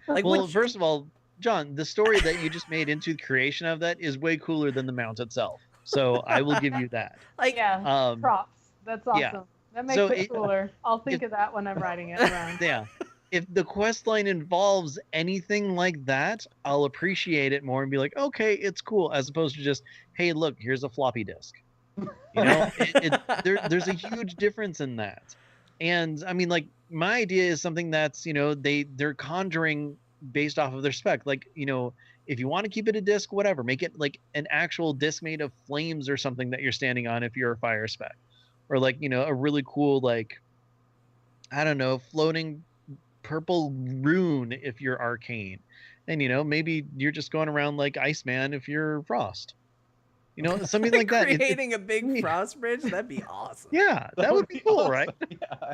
Like, well, first of all, John, the story that you just made into the creation of that is way cooler than the mount itself. So I will give you that. Like, yeah, props. That's awesome. Yeah. That makes it cooler. I'll think of that when I'm writing it around. Yeah. If the quest line involves anything like that, I'll appreciate it more and be like, okay, it's cool, as opposed to just, hey, look, here's a floppy disk. There's a huge difference in that. And I mean, like, my idea is something that's, they're conjuring based off of their spec. Like, if you want to keep it a disc, whatever, make it like an actual disc made of flames or something that you're standing on if you're a fire spec. Or like, a really cool, like, I don't know, floating purple rune if you're arcane. And, maybe you're just going around like Iceman if you're Frost. Something like that. Creating a big frost bridge, that'd be awesome. Yeah, that would be cool, awesome. Right? Yeah.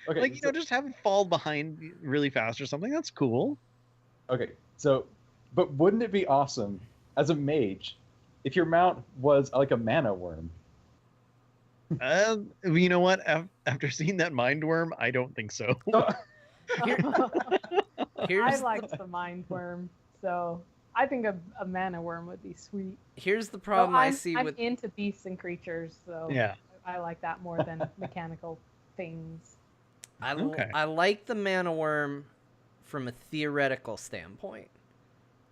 Okay, like, just have it fall behind really fast or something. That's cool. Okay, so, but wouldn't it be awesome as a mage if your mount was like a mana worm? You know what? After seeing that mind worm, I don't think so. I liked the mind worm, so I think a mana worm would be sweet. Here's the problem I see I'm with into beasts and creatures, so yeah, I like that more than mechanical things. I like the mana worm from a theoretical standpoint.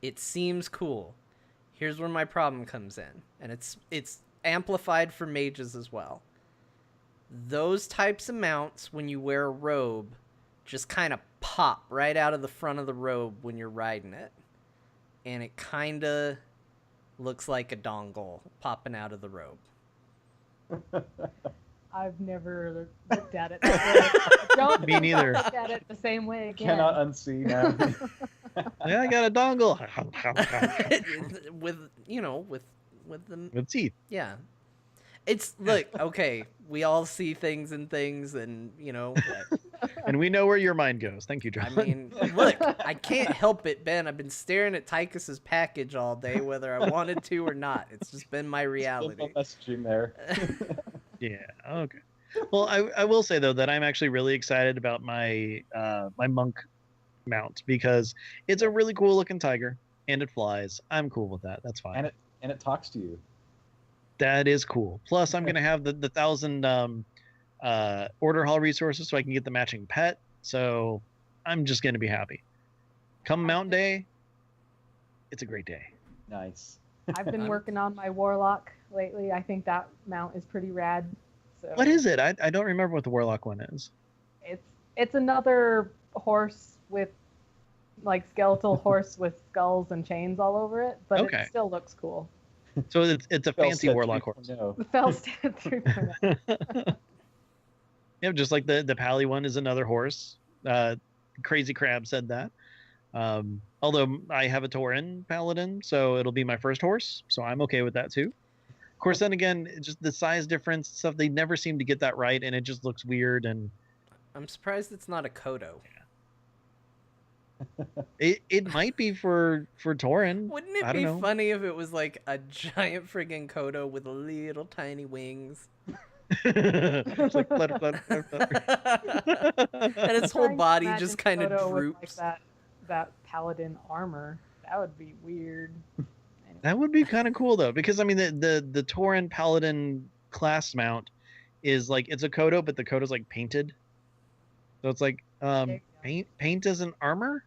It seems cool. Here's where my problem comes in, and it's amplified for mages as well. Those types of mounts, when you wear a robe, just kind of pop right out of the front of the robe when you're riding it. And it kind of looks like a dongle popping out of the robe. I've never looked at it that way. Don't Me neither. Look at it the same way again. Cannot unsee now. Yeah, I got a dongle. with teeth. Yeah. It's, look, okay, we all see things and and we know where your mind goes. Thank you, John. I mean, look, I can't help it, Ben. I've been staring at Tychus's package all day, whether I wanted to or not. It's just been my reality. Still messaging there. Yeah, okay. Well, I will say, though, that I'm actually really excited about my my monk mount, because it's a really cool looking tiger and it flies. I'm cool with that. That's fine. And it talks to you. That is cool. Plus, I'm gonna have the 1,000 order hall resources so I can get the matching pet. So I'm just gonna be happy. Come mount day, it's a great day. Nice. I've been working on my warlock lately. I think that mount is pretty rad. So What is it? I don't remember what the warlock one is. It's another horse with like skeletal horse with skulls and chains all over it, but Okay. it still looks cool. So it's a fancy warlock horse. No. The Felstead 3.0. Yeah, just like the Pally one is another horse. Crazy Crab said that. Although I have a Tauren paladin, so it'll be my first horse, so I'm okay with that too. Of course, then again, just the size difference stuff, they never seem to get that right, and it just looks weird. And I'm surprised it's not a Kodo. it might be for Tauren. Wouldn't it be funny if it was like a giant friggin' Kodo with little tiny wings? It's like flutter, flutter, flutter, flutter. And its whole body just kind of Kodo with, droops. like that paladin armor. That would be weird. That would be kind of cool though, because I mean the Tauren Paladin class mount is like it's a Kodo, but the Kodo's like painted. So it's like paint as an armor.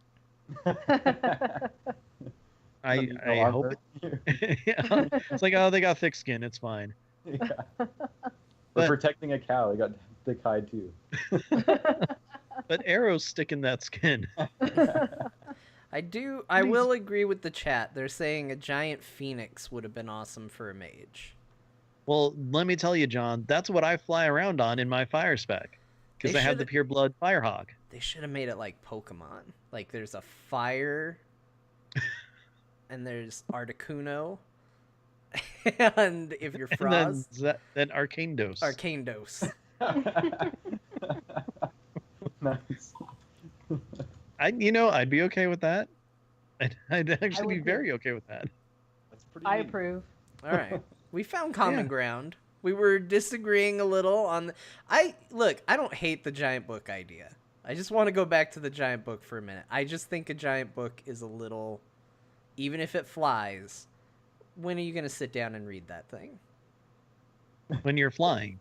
I hope yeah. It's like, oh, they got thick skin, it's fine. Yeah. But protecting a cow, they got thick hide too. But arrows stick in that skin. I will agree with the chat. They're saying a giant phoenix would have been awesome for a mage. Well, let me tell you, John, that's what I fly around on in my fire spec. Because I have the Pureblood Firehawk. They should have made it like Pokemon. Like there's a fire, and there's Articuno, and if you're Frost, then Arcane Dose. Arcane Dose. Nice. I'd be okay with that. I'd actually be too. very okay with that. That's pretty I neat. approve. All right, we found common ground. We were disagreeing a little on. I don't hate the giant book idea. I just want to go back to the giant book for a minute. I just think a giant book is a little, even if it flies. When are you going to sit down and read that thing? When you're flying.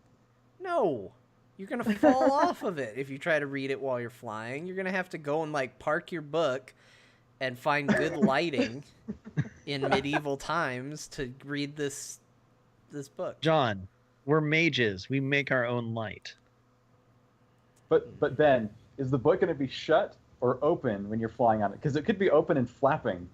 No. You're going to fall off of it if you try to read it while you're flying. You're going to have to go and like park your book and find good lighting in medieval times to read this book. John, we're mages. We make our own light. But Ben, is the book going to be shut or open when you're flying on it? Because it could be open and flapping.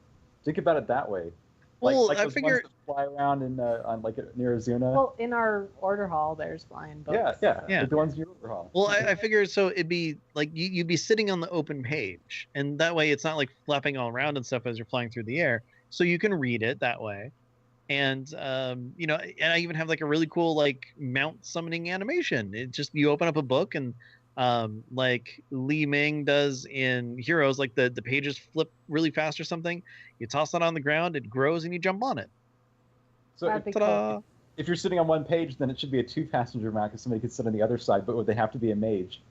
Think about it that way. Well, like I those figure ones that fly around in on like near Azuna. Well, in our order hall, there's flying books. Yeah. The ones in your overhaul. Well, I figure so it'd be like you'd be sitting on the open page, and that way it's not like flapping all around and stuff as you're flying through the air. So you can read it that way. And and I even have like a really cool like mount summoning animation. It just you open up a book and like Li Ming does in Heroes, like the pages flip really fast or something. You toss it on the ground, it grows, and you jump on it. So Ta-da! if you're sitting on one page, then it should be a 2-passenger mount because somebody could sit on the other side. But would they have to be a mage?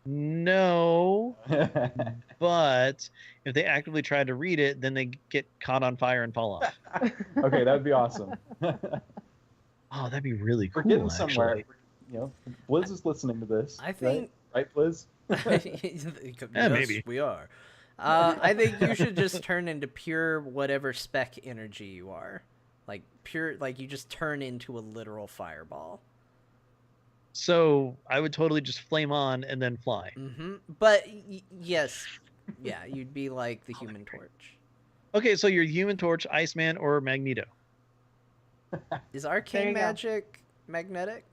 No, but if they actively try to read it, then they get caught on fire and fall off. Okay, that would be awesome. Oh, that'd be really cool. We're getting somewhere. Actually. Blizz is listening to this. I think right, Blizz? Yes, maybe. we are. I think you should just turn into pure whatever spec energy you are. Like pure, like you just turn into a literal fireball. So I would totally just flame on and then fly. Mm-hmm. But yes, yeah, you'd be like the Human Torch. Okay, so you're Human Torch, Iceman, or Magneto. Is There arcane you go. magic magnetic?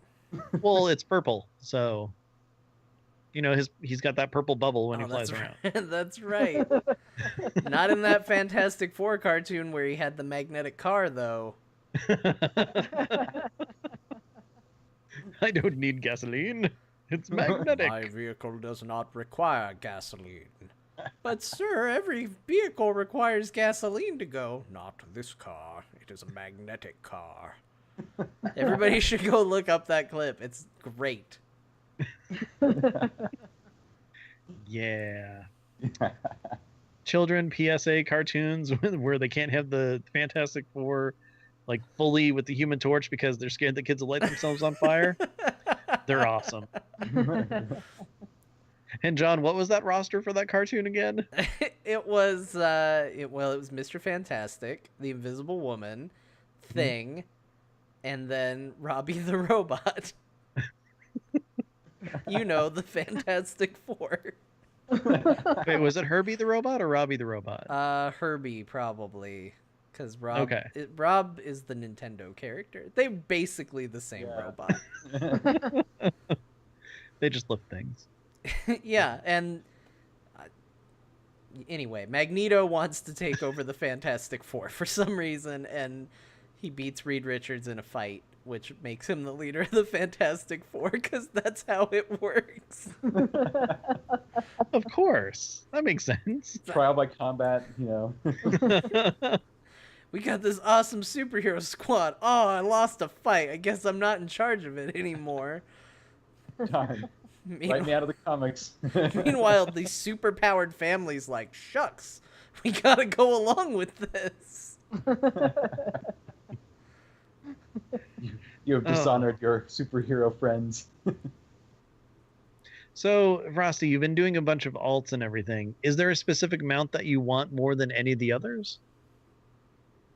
Well, it's purple, so he's got that purple bubble when he flies that's around. right. That's right. Not in that Fantastic Four cartoon where he had the magnetic car, though. I don't need gasoline. It's magnetic. My vehicle does not require gasoline. But, sir, every vehicle requires gasoline to go. Not this car. It is a magnetic car. Everybody should go look up that clip. It's great. Yeah. Children PSA cartoons where they can't have the Fantastic Four like fully with the Human Torch because they're scared the kids will light themselves on fire. They're awesome. And John, what was that roster for that cartoon again? It was Mr. Fantastic, the Invisible Woman, Thing, and then Robbie the Robot. The Fantastic Four. Wait, was it Herbie the Robot or Robbie the Robot? Herbie probably, because Rob. Okay. Rob is the Nintendo character. They're basically the same robot. They just lift things. Yeah, and anyway, Magneto wants to take over the Fantastic Four for some reason, and he beats Reed Richards in a fight, which makes him the leader of the Fantastic Four, because that's how it works. Of course. That makes sense. Trial by combat, We got this awesome superhero squad. Oh, I lost a fight. I guess I'm not in charge of it anymore. Darn. Write me out of the comics. Meanwhile, these super-powered families like, shucks, we gotta go along with this. You have dishonored your superhero friends. So, Frosty, you've been doing a bunch of alts and everything. Is there a specific mount that you want more than any of the others?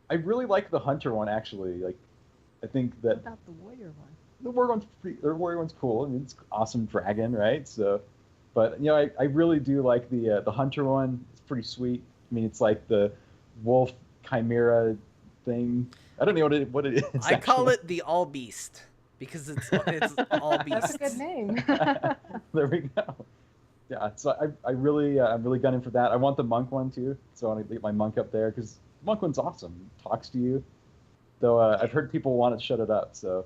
I really like the Hunter one, actually. Like, I think What that about the warrior one? the warrior one's cool. I mean, it's awesome dragon, right? So, but I really do like the Hunter one. It's pretty sweet. I mean, it's like the wolf chimera thing. I don't know what it is. I call actually. it the All Beast because it's all beasts. That's a good name. There we go. Yeah, so I'm really gunning for that. I want the monk one too, so I want to get my monk up there because monk one's awesome. It talks to you, though. I've heard people want to shut it up. So.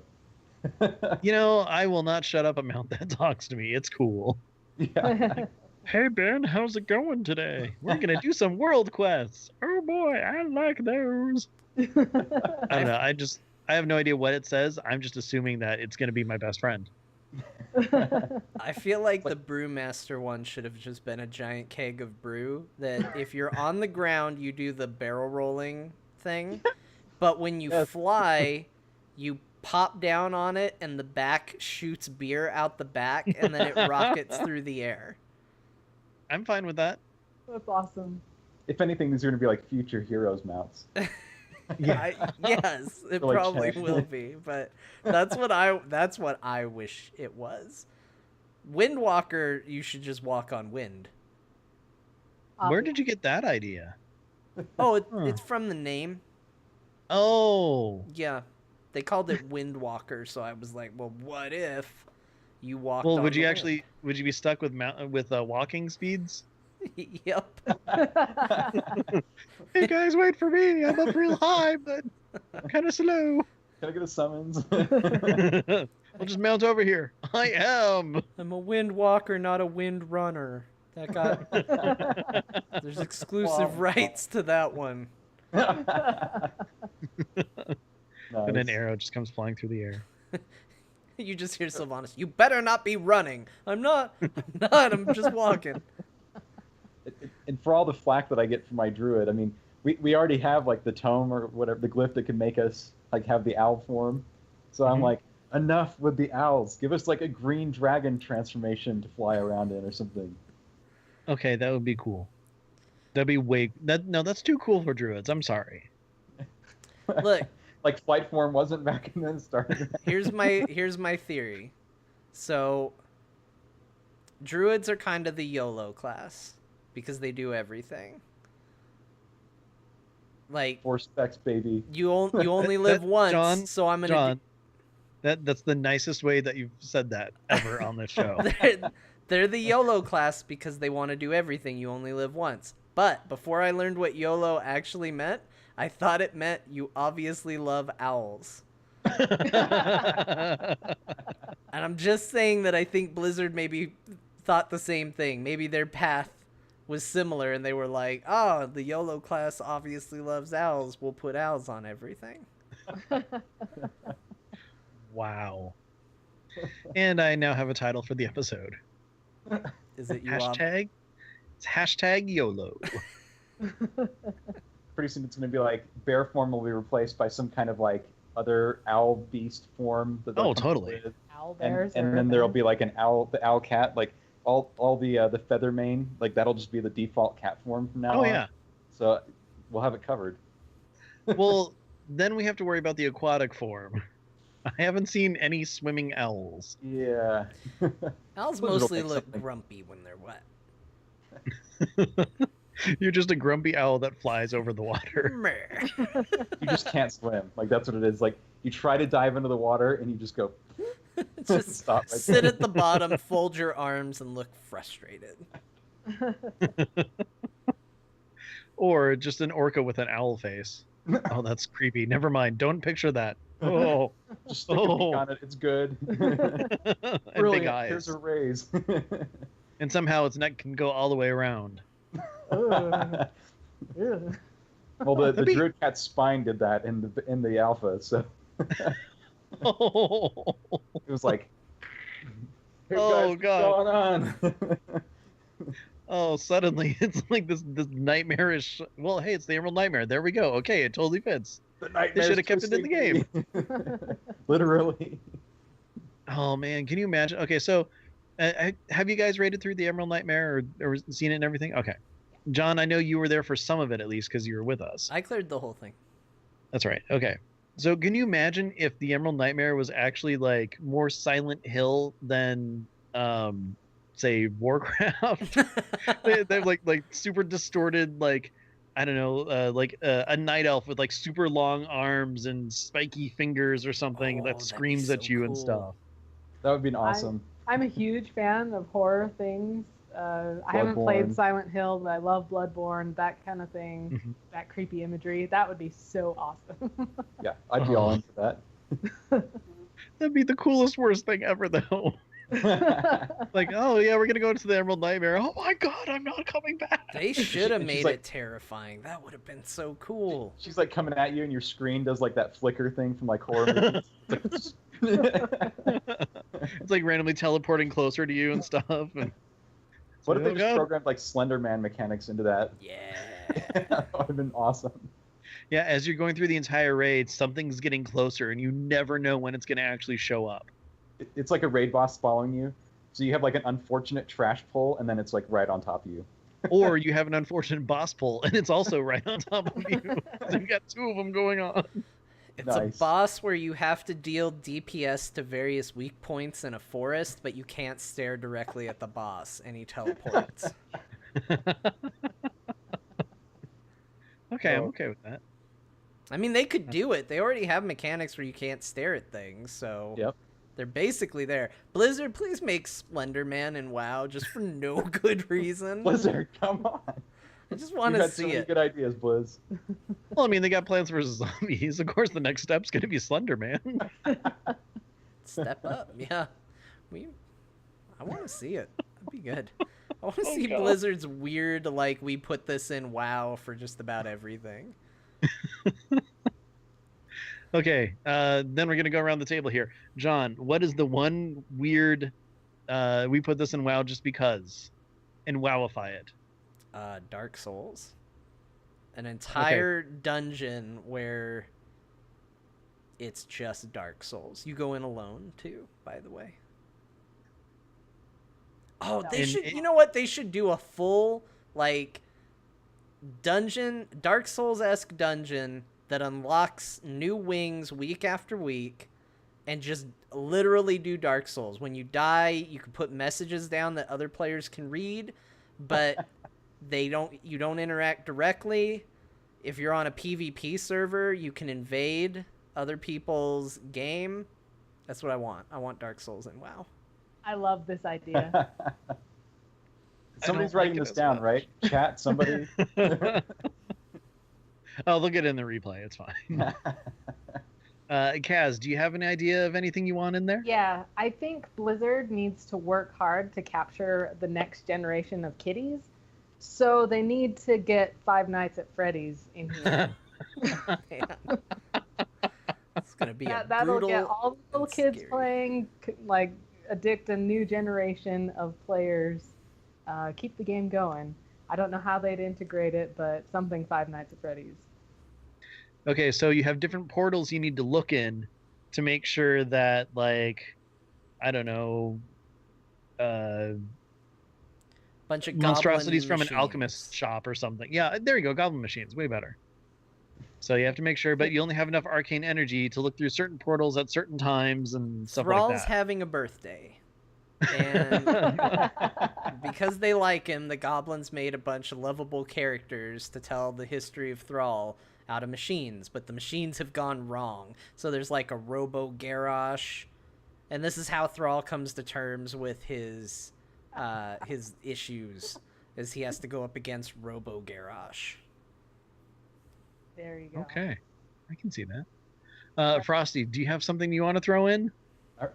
I will not shut up a mount that talks to me. It's cool. Yeah. Hey, Ben, how's it going today? We're going to do some world quests. Oh, boy, I like those. I don't know. I have no idea what it says. I'm just assuming that it's going to be my best friend. I feel like the Brewmaster one should have just been a giant keg of brew that if you're on the ground, you do the barrel rolling thing, but when you fly, you pop down on it and the back shoots beer out the back and then it rockets through the air. I'm fine with that. That's awesome. If anything, these are going to be like future heroes mounts. Yes, it Like probably Chang. will be, but that's what I wish it was. Windwalker, you should just walk on wind. Where did you get that idea? Oh, Huh. it's from the name. Oh. Yeah, they called it Windwalker, so I was like, well, what if you walked? Well, on would the you wind? actually? Would you be stuck with walking speeds? Yep. Hey guys, wait for me! I'm up real high, but I'm kind of slow. Can I get a summons? I'll just mount over here. I am. I'm a Windwalker, not a Wind Runner. That got there's exclusive rights to that one. Nice. And an arrow just comes flying through the air. You just hear Sylvanas, you better not be running. I'm not. I'm just walking. And for all the flack that I get from my druid, I mean, we already have like the tome or whatever, the glyph that can make us like have the owl form. So I'm like, enough with the owls. Give us like a green dragon transformation to fly around in or something. Okay, that would be cool. That'd be that's too cool for druids. I'm sorry. Look, Like flight form wasn't back in the start. here's my theory. So druids are kind of the YOLO class because they do everything. Like Four specs, baby. you only live once, John, so I'm gonna John, that's the nicest way that you've said that ever on this show. they're the YOLO class because they want to do everything. You only live once. But before I learned what YOLO actually meant, I thought it meant you obviously love owls. And I'm just saying that I think Blizzard maybe thought the same thing. Maybe their path was similar and they were like, oh, the YOLO class obviously loves owls. We'll put owls on everything. Wow. And I now have a title for the episode. Is it you? Hashtag? It's hashtag YOLO. Pretty soon it's going to be like bear form will be replaced by some kind of like other owl beast form. That they'll Oh, come up totally. with. Owl And bears. then there'll be like the owl cat, like all the feather mane, like that'll just be the default cat form from now Oh on. yeah. So we'll have it covered. Well, then we have to worry about the aquatic form. I haven't seen any swimming owls. Yeah. Owls Blizzard will mostly make look something. grumpy when they're wet. You're just a grumpy owl that flies over the water. Meh. You just can't swim. Like that's what it is. Like you try to dive into the water and you just go. Just Stop right sit there. at the bottom, fold your arms, and look frustrated. Or just an orca with an owl face. Oh, that's creepy. Never mind. Don't picture that. Oh, Just stick a beak Oh. on it. It's good. and big Brilliant. eyes. Here's a raise. And somehow its neck can go all the way around. Ugh. Well, the That'd be- druid cat's spine did that in the alpha, so Oh. it was like, Oh, guys, God. what's going on? Oh, suddenly it's like this nightmarish. Well, hey, it's the Emerald Nightmare. There we go. Okay, it totally fits. The They nightmare's should have kept it in the game. Literally. Oh man, can you imagine? Okay, so have you guys raided through the Emerald Nightmare or seen it and everything? Okay, John, I know you were there for some of it at least because you were with us. I cleared the whole thing. That's right. Okay, so can you imagine if the Emerald Nightmare was actually like more Silent Hill than say Warcraft? They're like super distorted, like I don't know, like a night elf with like super long arms and spiky fingers or something Oh, that that'd be screams at so you and cool. stuff. That would be awesome. I'm a huge fan of horror things. I haven't played Bloodborne. Silent Hill, but I love Bloodborne, that kind of thing, Mhm. that creepy imagery. That would be so awesome. Yeah, I'd be all into that. That'd be the coolest worst thing ever though. Like, oh yeah, we're gonna go into the Emerald Nightmare. Oh my god, I'm not coming back. They should have She's made like- it terrifying. That would have been so cool. She's like coming at you, and your screen does like that flicker thing from like horror movies. It's like randomly teleporting closer to you and stuff. And What if they Oh, just God. programmed like Slender Man mechanics into that? Yeah. That would have been awesome. Yeah, as you're going through the entire raid, something's getting closer, and you never know when it's gonna actually show up. It's like a raid boss following you. So you have like an unfortunate trash pull, and then it's like right on top of you. Or you have an unfortunate boss pull, and it's also right on top of you. So you got two of them going on. It's Nice. a boss where you have to deal DPS to various weak points in a forest, but you can't stare directly at the boss, and he teleports. Okay, I'm Oh. okay with that. I mean, they could do it. They already have mechanics where you can't stare at things, so Yep. they're basically there. Blizzard, please make Splendor Man and WoW just for no good reason. Blizzard, come on. I just You want to had so see many it. good ideas, Blizz. Well, I mean, they got Plants vs Zombies. Of course, the next step's gonna be Slender Man. Step up, yeah. I want to see it. That'd be good. I want to Oh, see God. Blizzard's weird, like, we put this in WoW for just about everything. Okay, then we're gonna go around the table here. John, what is the one weird? We put this in WoW just because, and WoWify it. Dark Souls. An entire dungeon where it's just Dark Souls. You go in alone, too, by the way. Oh, they And should. it- You know what? They should do a full, like, dungeon, Dark Souls-esque dungeon that unlocks new wings week after week and just literally do Dark Souls. When you die, you can put messages down that other players can read, but you don't interact directly. If you're on a PvP server, you can invade other people's game. That's what I want. I want Dark Souls in WoW. I love this idea. Somebody's like writing it this as down, much. right? Chat, somebody. Oh, they'll get it in the replay. It's fine. Kaz, do you have an idea of anything you want in there? Yeah, I think Blizzard needs to work hard to capture the next generation of kitties. So they need to get Five Nights at Freddy's in here. Yeah. It's gonna be a That'll brutal. get all the little and kids scary. playing, like addict a new generation of players. Keep the game going. I don't know how they'd integrate it, but something Five Nights at Freddy's. Okay, so you have different portals you need to look in to make sure that, like, I don't know, Bunch of monstrosities goblin from an machines. alchemist shop or something. Yeah, there you go, goblin machines, way better. So you have to make sure, but you only have enough arcane energy to look through certain portals at certain times and stuff Thrall's like that. having a birthday, and because they like him, the goblins made a bunch of lovable characters to tell the history of Thrall out of machines, but the machines have gone wrong. So there's like a Robo Garrosh, and this is how Thrall comes to terms with his issues, is he has to go up against Robo Garrosh. There you go. Okay, I can see that. Frosty, do you have something you want to throw in?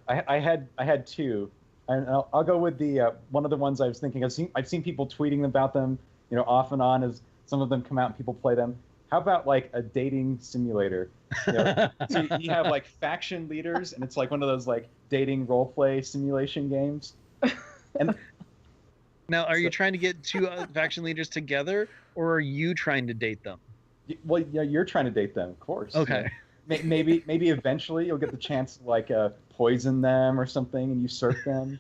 I had two, and I'll go with the one of the ones I was thinking. I've seen people tweeting about them, off and on as some of them come out and people play them. How about like a dating simulator? So you have like faction leaders, and it's like one of those like dating role play simulation games. And Now, are you trying to get two faction leaders together, or are you trying to date them? well, yeah, you're trying to date them, of course. Okay. You know. Maybe eventually you'll get the chance to like poison them or something and usurp them.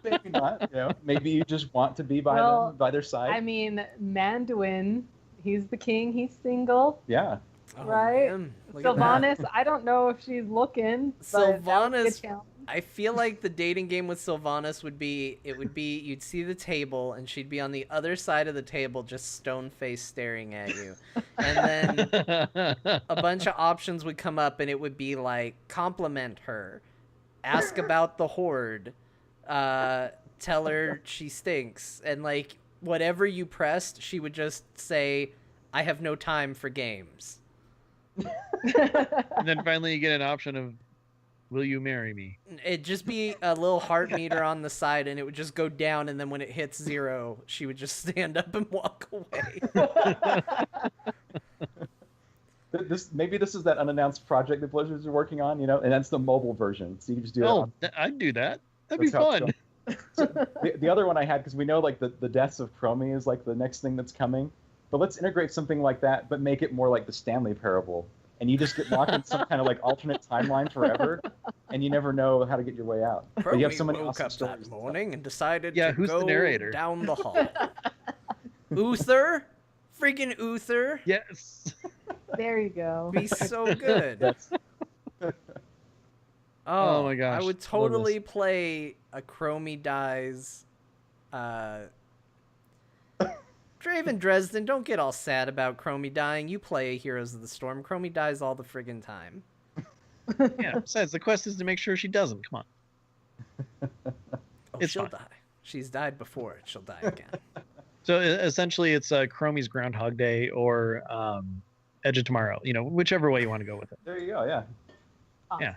Maybe not. You know, maybe you just want to be by them, by their side. I mean, Manduin, he's the king. He's single. Yeah. Oh, Right? man. Look at that. Sylvanas, I don't know if she's looking. But that would be a Sylvanas, challenge. I feel like the dating game with Sylvanas would be you'd see the table and she'd be on the other side of the table just stone faced staring at you. And then a bunch of options would come up and it would be like compliment her, ask about the horde, tell her she stinks, and like whatever you pressed, she would just say, I have no time for games. And then finally you get an option of, will you marry me? It'd just be a little heart meter on the side, and it would just go down, and then when it hits 0, she would just stand up and walk away. Maybe this is that unannounced project that Blizzard's are working on, you know, and that's the mobile version. So you can just do it. I'd do that. That'd be That's how fun. it's So the other one I had, because we know like the deaths of Chromie is like the next thing that's coming, but let's integrate something like that, but make it more like the Stanley Parable, and you just get locked in some kind of like alternate timeline forever, and you never know how to get your way out. But you have so many woke awesome up stories that morning and decided Yeah, to who's the go narrator? down the hall. Uther? Freaking Uther? Yes. There you go. Be so good. That's Oh my gosh, I would love totally play a Chromie Dies. Draven Dresden, don't get all sad about Chromie dying. You play Heroes of the Storm. Chromie dies all the friggin' time. Yeah. Besides, the quest is to make sure she doesn't. Come on. Oh, It's she'll fine. die. She's died before. She'll die again. So essentially, it's Chromie's Groundhog Day or Edge of Tomorrow. You know, whichever way you want to go with it. there you go. Yeah. Awesome. Yeah.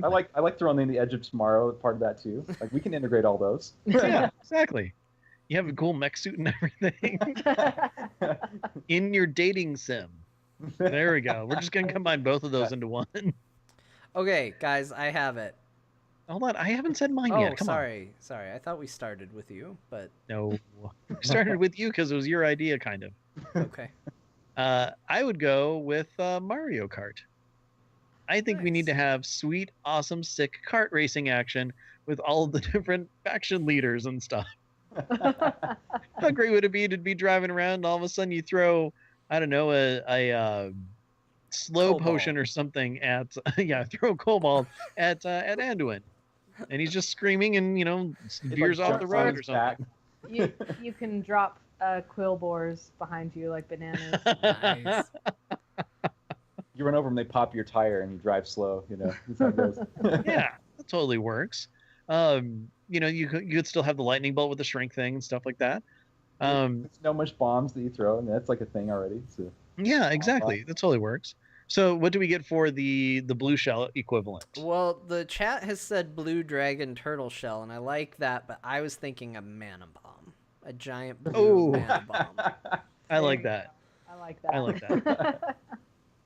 I like throwing in the Edge of Tomorrow part of that too. Like we can integrate all those. Yeah, exactly. You have a cool mech suit and everything in your dating sim. There we go. We're just gonna combine both of those into one. Okay, guys, I have it. Hold on, I haven't said mine Oh, yet. Come sorry. Sorry. I thought we started with you, but on. No, we started with you because it was your idea, kind of. okay. I would go with Mario Kart. I think we need to Nice. have sweet, awesome, sick kart racing action with all of the different faction leaders and stuff. How great would it be to be driving around and all of a sudden you throw, I don't know, a slow Cobalt. potion or something at throw Cobalt at Anduin, and he's just screaming and veers off the jumps on road or his something. back. You can drop quillbores behind you like bananas. Nice. You run over them, they pop your tire, and you drive slow. You know, that's how it goes. Yeah, that totally works. You could still have the lightning bolt with the shrink thing and stuff like that. There's no much bombs that you throw, and that's like a thing already. So. Yeah, exactly. That totally works. So what do we get for the blue shell equivalent? Well, the chat has said blue dragon turtle shell, and I like that, but I was thinking a mana bomb. A giant blue mana bomb. I like that. I like that. I like that.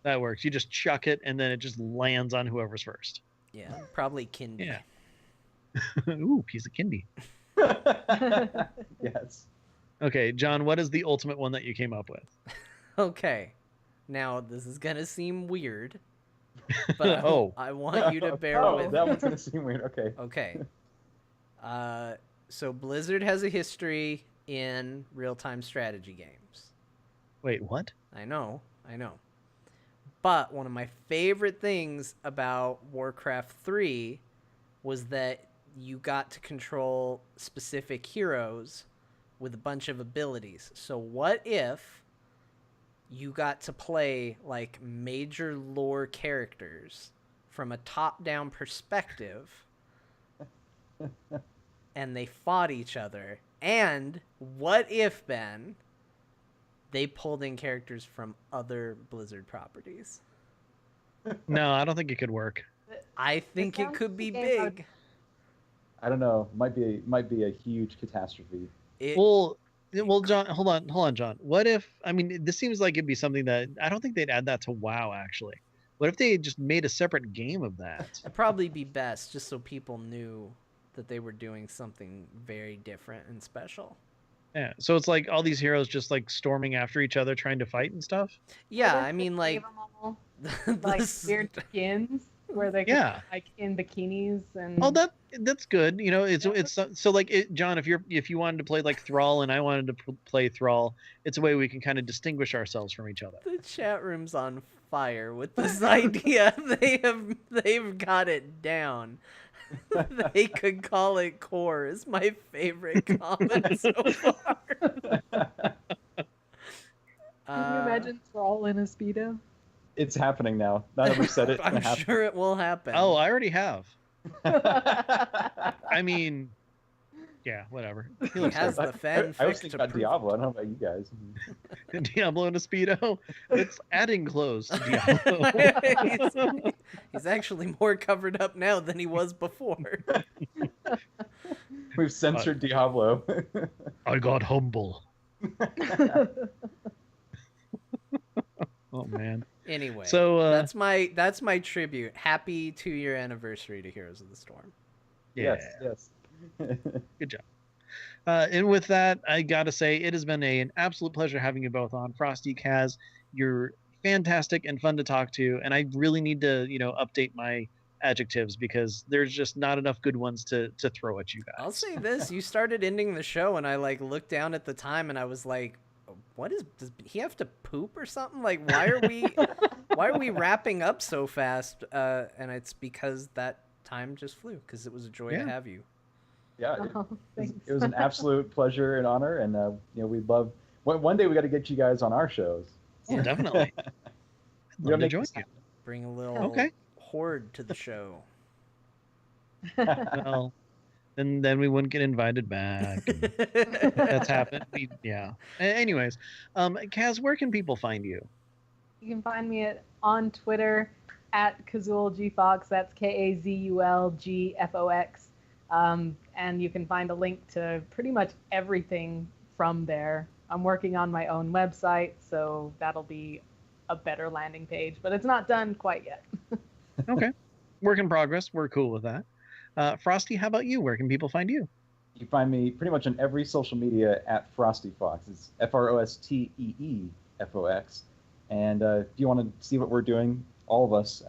That works. You just chuck it, and then it just lands on whoever's first. Yeah, probably Kindy. Yeah. Ooh, piece of candy. Yes. Okay, John, what is the ultimate one that you came up with? Okay. Now, this is going to seem weird, but Oh. I want you to bear Oh, with that me. one's gonna seem weird. Okay. Okay. So Blizzard has a history in real-time strategy games. Wait, what? I know. But one of my favorite things about Warcraft 3 was that you got to control specific heroes with a bunch of abilities. So what if you got to play like major lore characters from a top-down perspective and they fought each other? And what if, Ben, they pulled in characters from other Blizzard properties? No, I don't think it could work. I think it sounds could be like a game I would- big. I don't know. Might be a huge catastrophe. Well, John, hold on, John. What if? I mean, this seems like it'd be something that I don't think they'd add that to WoW. Actually, what if they just made a separate game of that? It'd probably be best just so people knew that they were doing something very different and special. Yeah. So it's like all these heroes just like storming after each other, trying to fight and stuff. Yeah, Well, I mean, like, gave 'em all, like weird skins where they could Yeah. be, like in bikinis and. Oh, that's good. You know, it's Yeah. it's so like John, if you wanted to play like Thrall and I wanted to play Thrall, it's a way we can kind of distinguish ourselves from each other. the chat room's on fire with this idea. They've got it down. They could call it core is my favorite comment so far. Can you imagine Thrall in a Speedo? It's happening now. Now that we've said it, it's I'm gonna happen. sure it will happen. Oh, I already have. I mean, yeah, whatever. He has the fan I was fic thinking to about prove Diablo. I don't know about you guys. Diablo in a Speedo. It's adding clothes to Diablo. he's actually more covered up now than he was before. We've censored Diablo. I got humble. Oh man. Anyway, So that's my tribute. Happy 2-year anniversary to Heroes of the Storm. yeah. Yes. Good job. And with that, I gotta say it has been an absolute pleasure having you both on. Frostee, Kaz, you're fantastic and fun to talk to, and I really need to, update my adjectives because there's just not enough good ones to throw at you guys. I'll say this: you started ending the show, and I looked down at the time, and I was like, does he have to poop or something? Like, why are we wrapping up so fast? And it's because that time just flew because it was a joy to have you. Yeah, Oh, it was an absolute pleasure and honor, and we'd love. One day we got to get you guys on our shows. Oh, definitely. I'd We'll love to make join this you. happen. Bring a little horde to the show. Well, then we wouldn't get invited back. That's happened. Anyways, Kaz, where can people find you? You can find me on Twitter at KazulGFox. That's KazulGFox. And you can find a link to pretty much everything from there. I'm working on my own website, so that'll be a better landing page, but it's not done quite yet. Okay. Work in progress. We're cool with that. Frostee, how about you? Where can people find you? You can find me pretty much on every social media at Frostee Fox. It's FROSTEEFOX. And if you want to see what we're doing, all of us,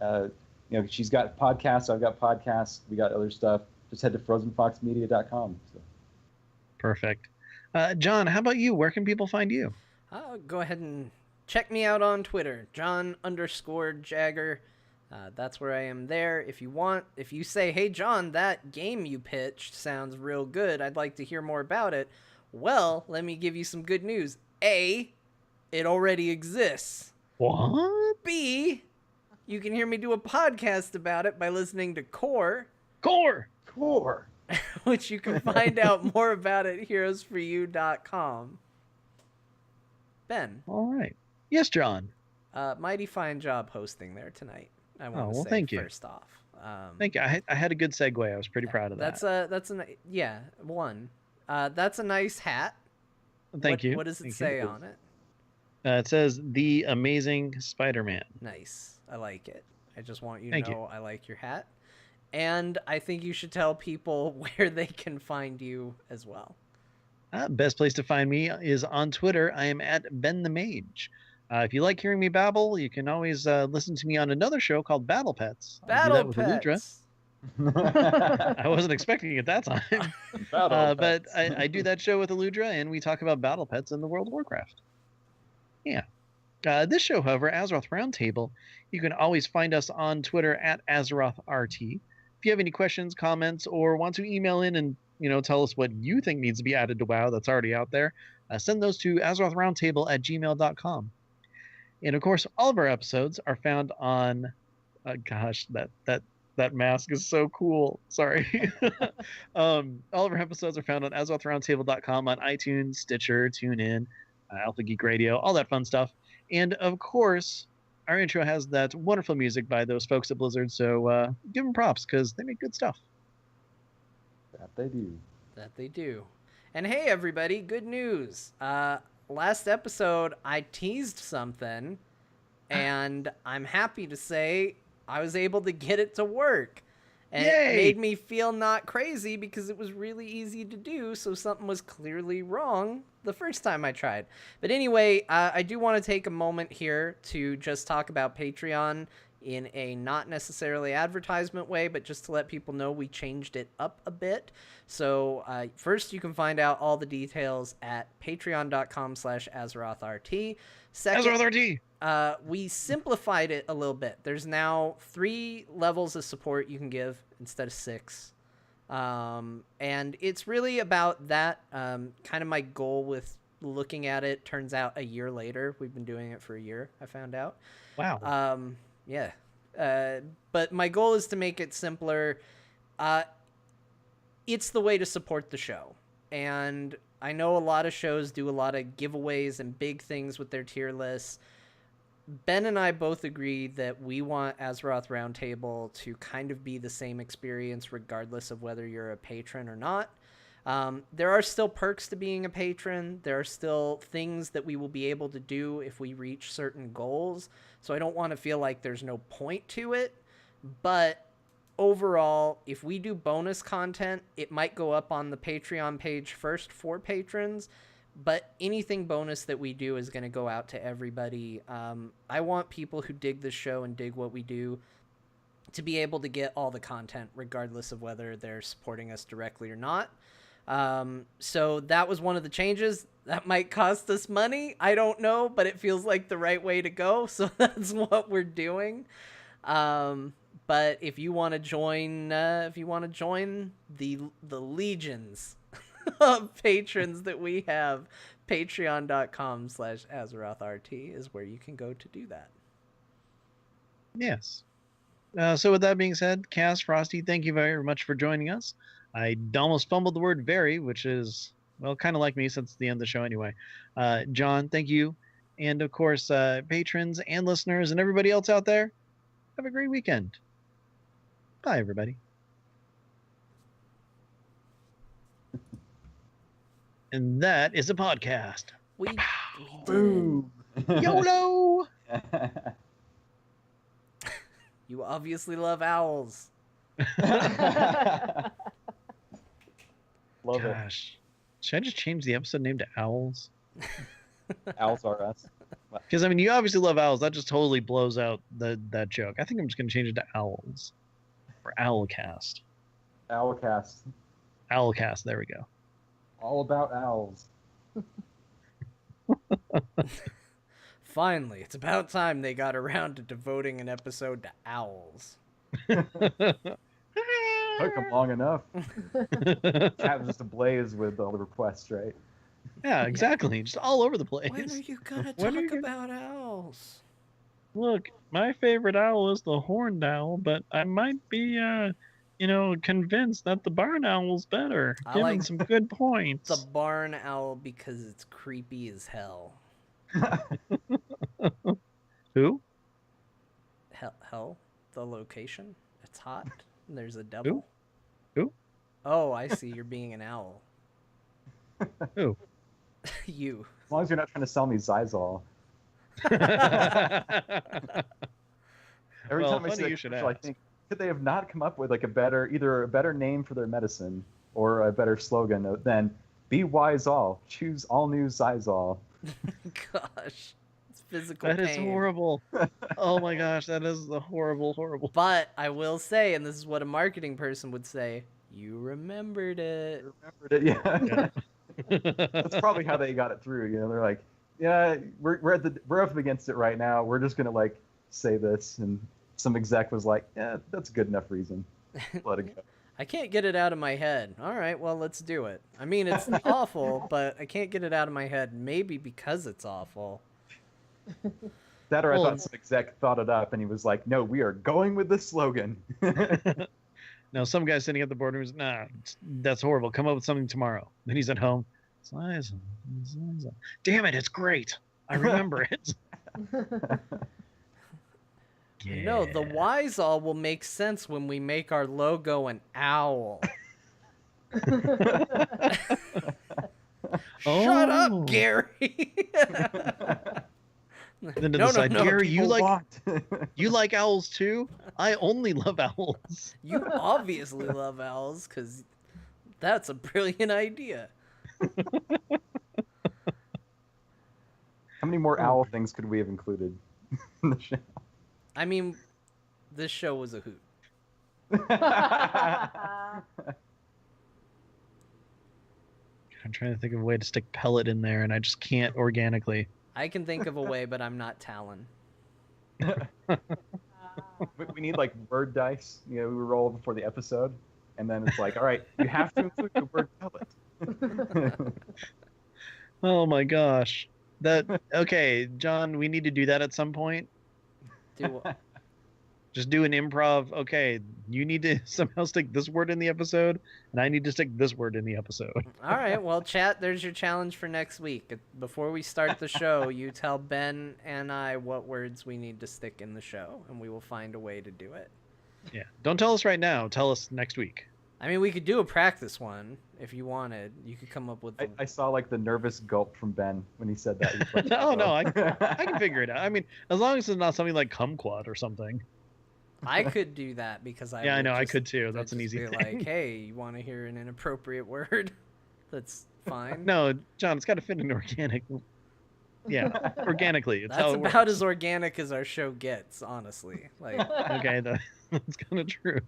she's got podcasts, I've got podcasts, we got other stuff. Just head to frozenfoxmedia.com. So. Perfect. John, how about you? Where can people find you? Go ahead and check me out on Twitter, John_Jagger. That's where I am there. If you say, hey, John, that game you pitched sounds real good. I'd like to hear more about it. Well, let me give you some good news. A, it already exists. What? B, you can hear me do a podcast about it by listening to Core, which you can find out more about at heroesforyou.com. Ben. All right. Yes, John. Mighty fine job hosting there tonight. I want to say thank you. first off. Thank you. I had a good segue. I was pretty proud of that. That's a nice hat. Thank you. What does it say on it? It says The Amazing Spider-Man. Nice. I like it. I just want you to Thank know I like your hat. And I think you should tell people where they can find you as well. Best place to find me is on Twitter. I am at Ben the Mage. If you like hearing me babble, you can always listen to me on another show called Battle Pets. Battle Pets. I wasn't expecting it that time. But Pets. I do that show with Aludra, and we talk about battle pets in the World of Warcraft. Yeah. This show, however, Azeroth Roundtable, you can always find us on Twitter at AzerothRT. If you have any questions, comments, or want to email in and tell us what you think needs to be added to WoW that's already out there, send those to AzerothRoundtable@gmail.com. And of course, all of our episodes are found on. Gosh, that mask is so cool. Sorry. All of our episodes are found on AzerothRoundtable.com, on iTunes, Stitcher, TuneIn, Alpha Geek Radio, all that fun stuff. And of course, our intro has that wonderful music by those folks at Blizzard. So give them props because they make good stuff. That they do. That they do. And hey, everybody, good news. Last episode, I teased something, and I'm happy to say I was able to get it to work. And Yay! it made me feel not crazy because it was really easy to do, so something was clearly wrong the first time I tried. But anyway, I do want to take a moment here to just talk about Patreon in a not necessarily advertisement way, but just to let people know we changed it up a bit. So first, you can find out all the details at patreon.com/AzerothRT. Second, AzerothRT! We simplified it a little bit. There's now 3 levels of support you can give instead of 6. And it's really about that. Kind of my goal with looking at it turns out a year later. We've been doing it for a year, I found out. Wow. Yeah. But my goal is to make it simpler. It's the way to support the show. And I know a lot of shows do a lot of giveaways and big things with their tier lists. Ben and I both agree that we want Azeroth Roundtable to kind of be the same experience regardless of whether you're a patron or not. There are still perks to being a patron. There are still things that we will be able to do if we reach certain goals. So I don't want to feel like there's no point to it. But overall, if we do bonus content, it might go up on the Patreon page first for patrons. But anything bonus that we do is going to go out to everybody. I want people who dig this show and dig what we do to be able to get all the content, regardless of whether they're supporting us directly or not. So that was one of the changes. That might cost us money. I don't know, but it feels like the right way to go. So that's what we're doing. But if you want to join, the legions of patrons that we have, patreon.com/AzerothRT is where you can go to do that. Yes. So with that being said, Kaz, Frosty, thank you very much for joining us. I almost fumbled the word very, which is, well, kind of like me since it's the end of the show anyway. John, thank you. And of course, patrons and listeners and everybody else out there, have a great weekend. Bye, everybody. And that is a podcast. We did Boom. YOLO! You obviously love owls. Love Gosh. Should I just change the episode name to Owls? it. Owls are us. Because, I mean, you obviously love owls. That just totally blows out that joke. I think I'm just going to change it to Owls. Or Owlcast. Owlcast. Owlcast, there we go. All about owls. Finally, it's about time they got around to devoting an episode to owls. Took them long enough. Chat was just ablaze with all the requests, right? Yeah, exactly. Just all over the place. When are you gonna When are talk you about owls? Look, my favorite owl is the horned owl, but I might be, convinced that the barn owl's better. I Given like some good points. The barn owl because it's creepy as hell. Who? Hell? The location? It's hot. And there's a devil. Who? Oh, I see. You're being an owl. Who? You. As long as you're not trying to sell me Zizal. Every Well, time I funny see that you should commercial, I ask. think, could they have not come up with like either a better name for their medicine or a better slogan than "Be wise all, choose all new Zizal." Gosh. It's physical That pain. is horrible. Oh my gosh, that is the horrible. But I will say, and this is what a marketing person would say, you remembered it. Remembered it, yeah. That's probably how they got it through. They're like, yeah, we're up against it right now. We're just gonna like say this, and some exec was like, yeah, that's a good enough reason. Let it go. I can't get it out of my head. All right, well, let's do it. I mean, it's awful, but I can't get it out of my head. Maybe because it's awful. That or I Well, thought some exec thought it up, and he was like, no, we are going with this slogan. Now, some guy sitting at the boardroom is, nah, that's horrible. Come up with something tomorrow. Then he's at home. Zizal. Damn it, it's great. I remember it. No, the wise all will make sense when we make our logo an owl. Shut Oh. up, Gary. Then to decide, Gary, you like owls too? I only love owls. You obviously love owls, because that's a brilliant idea. How many more owl things could we have included in the show? I mean, this show was a hoot. I'm trying to think of a way to stick pellet in there, and I just can't organically. I can think of a way, but I'm not Talon. We need like word dice. We roll before the episode, and then it's like, all right, you have to include the word pellet. Oh my gosh. Okay, John, we need to do that at some point. Do what? Just do an improv. Okay, you need to somehow stick this word in the episode, and I need to stick this word in the episode. All right, well, chat, there's your challenge for next week. Before we start the show, you tell Ben and I what words we need to stick in the show, and we will find a way to do it. Yeah, don't tell us right now. Tell us next week. I mean, we could do a practice one if you wanted. You could come up with... I saw like the nervous gulp from Ben when he said that. He was like, No, I can figure it out. I mean, as long as it's not something like kumquat or something. I could do that because I... Yeah, I know, just, I could too. That's an easy be thing. like, hey, you want to hear an inappropriate word? That's fine. No, John, it's got to fit in organic. Yeah, organically. It's That's how it about works. as organic as our show gets, honestly. Like, Okay, that's kind of true.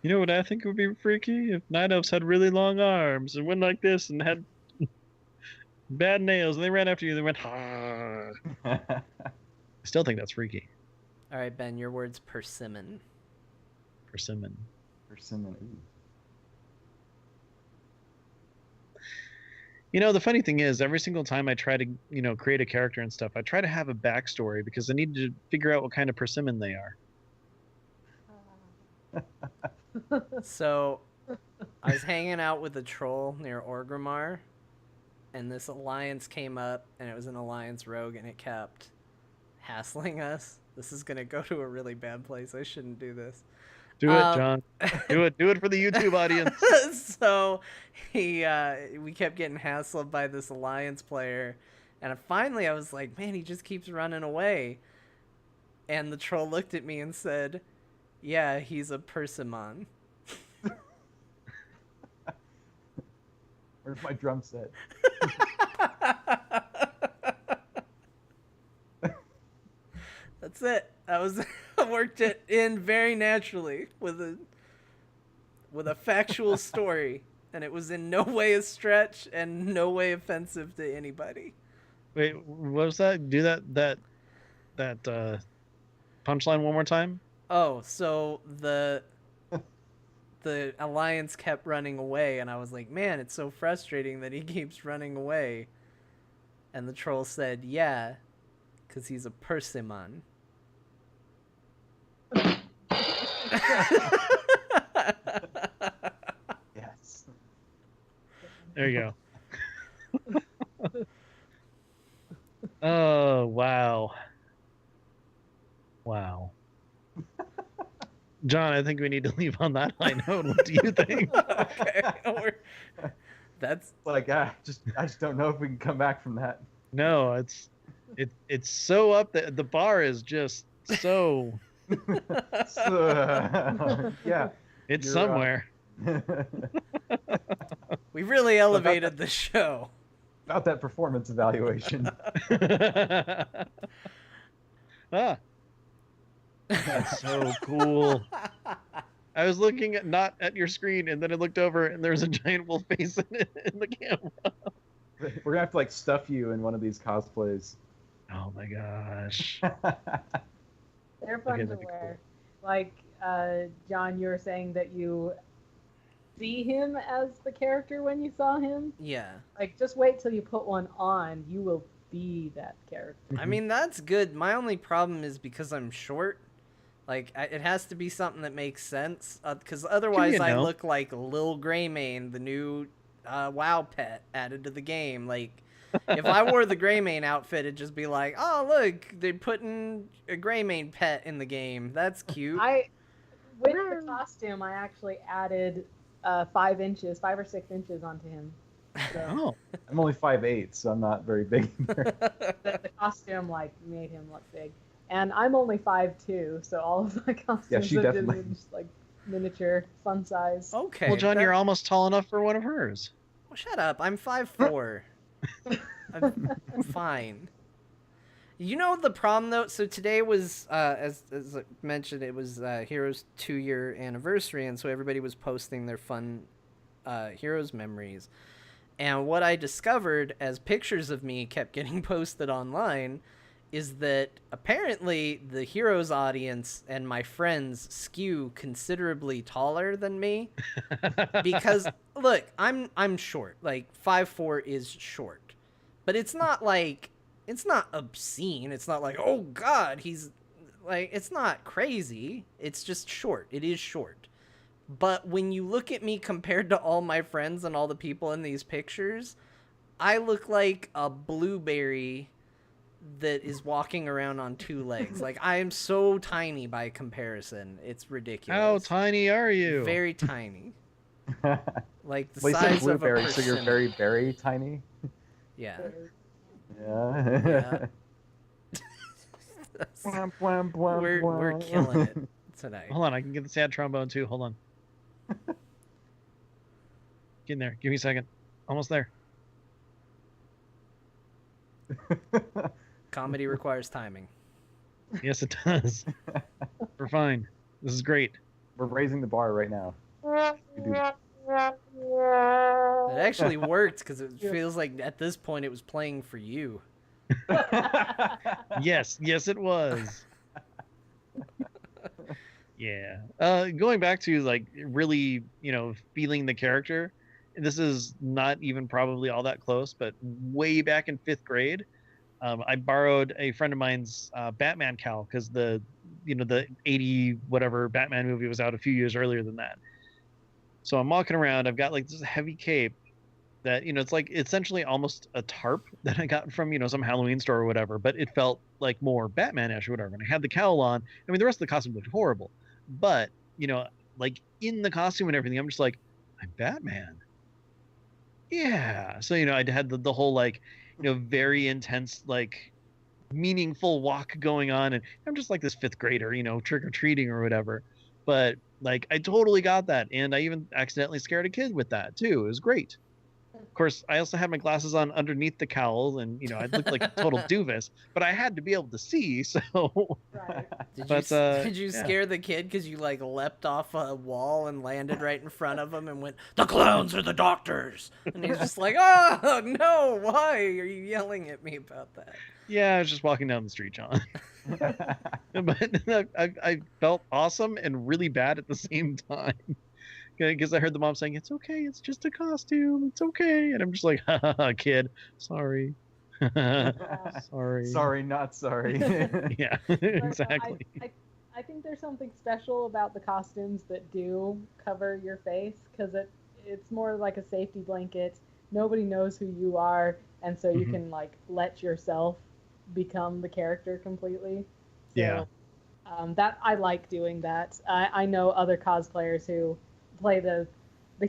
You know what I think would be freaky? If night elves had really long arms and went like this and had bad nails and they ran after you and they went, ha. I still think that's freaky. all right, Ben, your word's persimmon. Persimmon. Persimmon. Ooh. You know, the funny thing is, every single time I try to, create a character and stuff, I try to have a backstory because I need to figure out what kind of persimmon they are. So, I was hanging out with a troll near Orgrimmar, and this alliance came up, and it was an alliance rogue, and it kept hassling us. This is gonna go to a really bad place. I shouldn't do this. Do it, John. Do it for the YouTube audience. So we kept getting hassled by this alliance player, and finally I was like, man, he just keeps running away. And the troll looked at me and said, yeah, he's a persimmon. Where's my drum set? That's it. That was I worked it in very naturally with a factual story, and it was in no way a stretch and no way offensive to anybody. Wait, what was that? Do that punchline one more time? Oh, so the alliance kept running away, and I was like, man, it's so frustrating that he keeps running away. And the troll said, yeah, because he's a persimmon. Yes. There you go. Oh, wow. Wow. John, I think we need to leave on that high note. What do you think? Okay. That's like, I just don't know if we can come back from that. No, it's so up there. The bar is just so... Yeah. It's somewhere. we really elevated the show. About that performance evaluation. Ah. That's so cool. I was looking not at your screen, and then I looked over, and there was a giant wolf face in the camera. We're gonna have to like stuff you in one of these cosplays. Oh my gosh. They're fun Okay, to that'd be wear. Like, John, you were saying that you see him as the character when you saw him. Yeah. Like, just wait till you put one on. You will be that character. I mean, that's good. My only problem is because I'm short. Like, it has to be something that makes sense. Because otherwise I look like Lil Greymane, the new WoW pet added to the game. Like, if I wore the Greymane outfit, it'd just be like, oh, look, they're putting a Greymane pet in the game. That's cute. With the costume, I actually added 5 or 6 inches onto him. So Oh. I'm only 5'8", so I'm not very big. the costume, like, made him look big. And I'm only 5'2", so all of my costumes she are definitely- just like miniature, fun size. Okay. Well, John, that- you're almost tall enough for one of hers. Well, shut up. I'm 5'4". I'm fine. You know the problem though. So today was, as I mentioned, it was Heroes 2-year anniversary, and so everybody was posting their fun Heroes memories. And what I discovered as pictures of me kept getting posted online is that apparently the Heroes audience and my friends skew considerably taller than me. Because look, I'm short. Like 5'4" is short. But it's not like it's not obscene. It's not like, "Oh god, he's like," it's not crazy. It's just short. It is short. But when you look at me compared to all my friends and all the people in these pictures, I look like a blueberry that is walking around on 2 legs. Like, I am so tiny by comparison. It's ridiculous. How tiny are you? Very tiny. Like the Well, you said size of a blueberry, so you're persimmon. very tiny. Yeah. Yeah. We're killing it tonight. Hold on, I can get the sad trombone too. Hold on. Get in there. Give me a second. Almost there. Comedy requires timing. Yes, it does. We're fine. This is great. We're raising the bar right now. We do. It actually worked because it feels like at this point it was playing for you. Yes, it was. Yeah. Going back to like really, feeling the character. This is not even probably all that close, but way back in 5th grade, I borrowed a friend of mine's Batman cowl because the 80 whatever Batman movie was out a few years earlier than that. So I'm walking around. I've got like this heavy cape that it's like essentially almost a tarp that I got from some Halloween store or whatever, but it felt like more Batman-ish or whatever. And I had the cowl on. I mean, the rest of the costume looked horrible, but like in the costume and everything, I'm just like, I'm Batman. Yeah. So I had the whole like very intense like meaningful walk going on, and I'm just like this 5th grader, trick-or-treating or whatever. But like I totally got that, and I even accidentally scared a kid with that too. It was great. Of course, I also had my glasses on underneath the cowl, and I looked like a total doofus, but I had to be able to see. So, Right. Did you scare the kid because you like leapt off a wall and landed right in front of him and went, "The clowns are the doctors," and he's just like, "Oh no, why are you yelling at me about that?" yeah, I was just walking down the street, John. But I felt awesome and really bad at the same time. Because I heard the mom saying, "It's okay, it's just a costume, it's okay," and I'm just like, "Ha, kid, sorry." Sorry. Sorry, not sorry. Yeah, But, exactly. I think there's something special about the costumes that do cover your face because it's more like a safety blanket. Nobody knows who you are, and so you can like let yourself become the character completely. So, Yeah. That I like doing that. I know other cosplayers who play the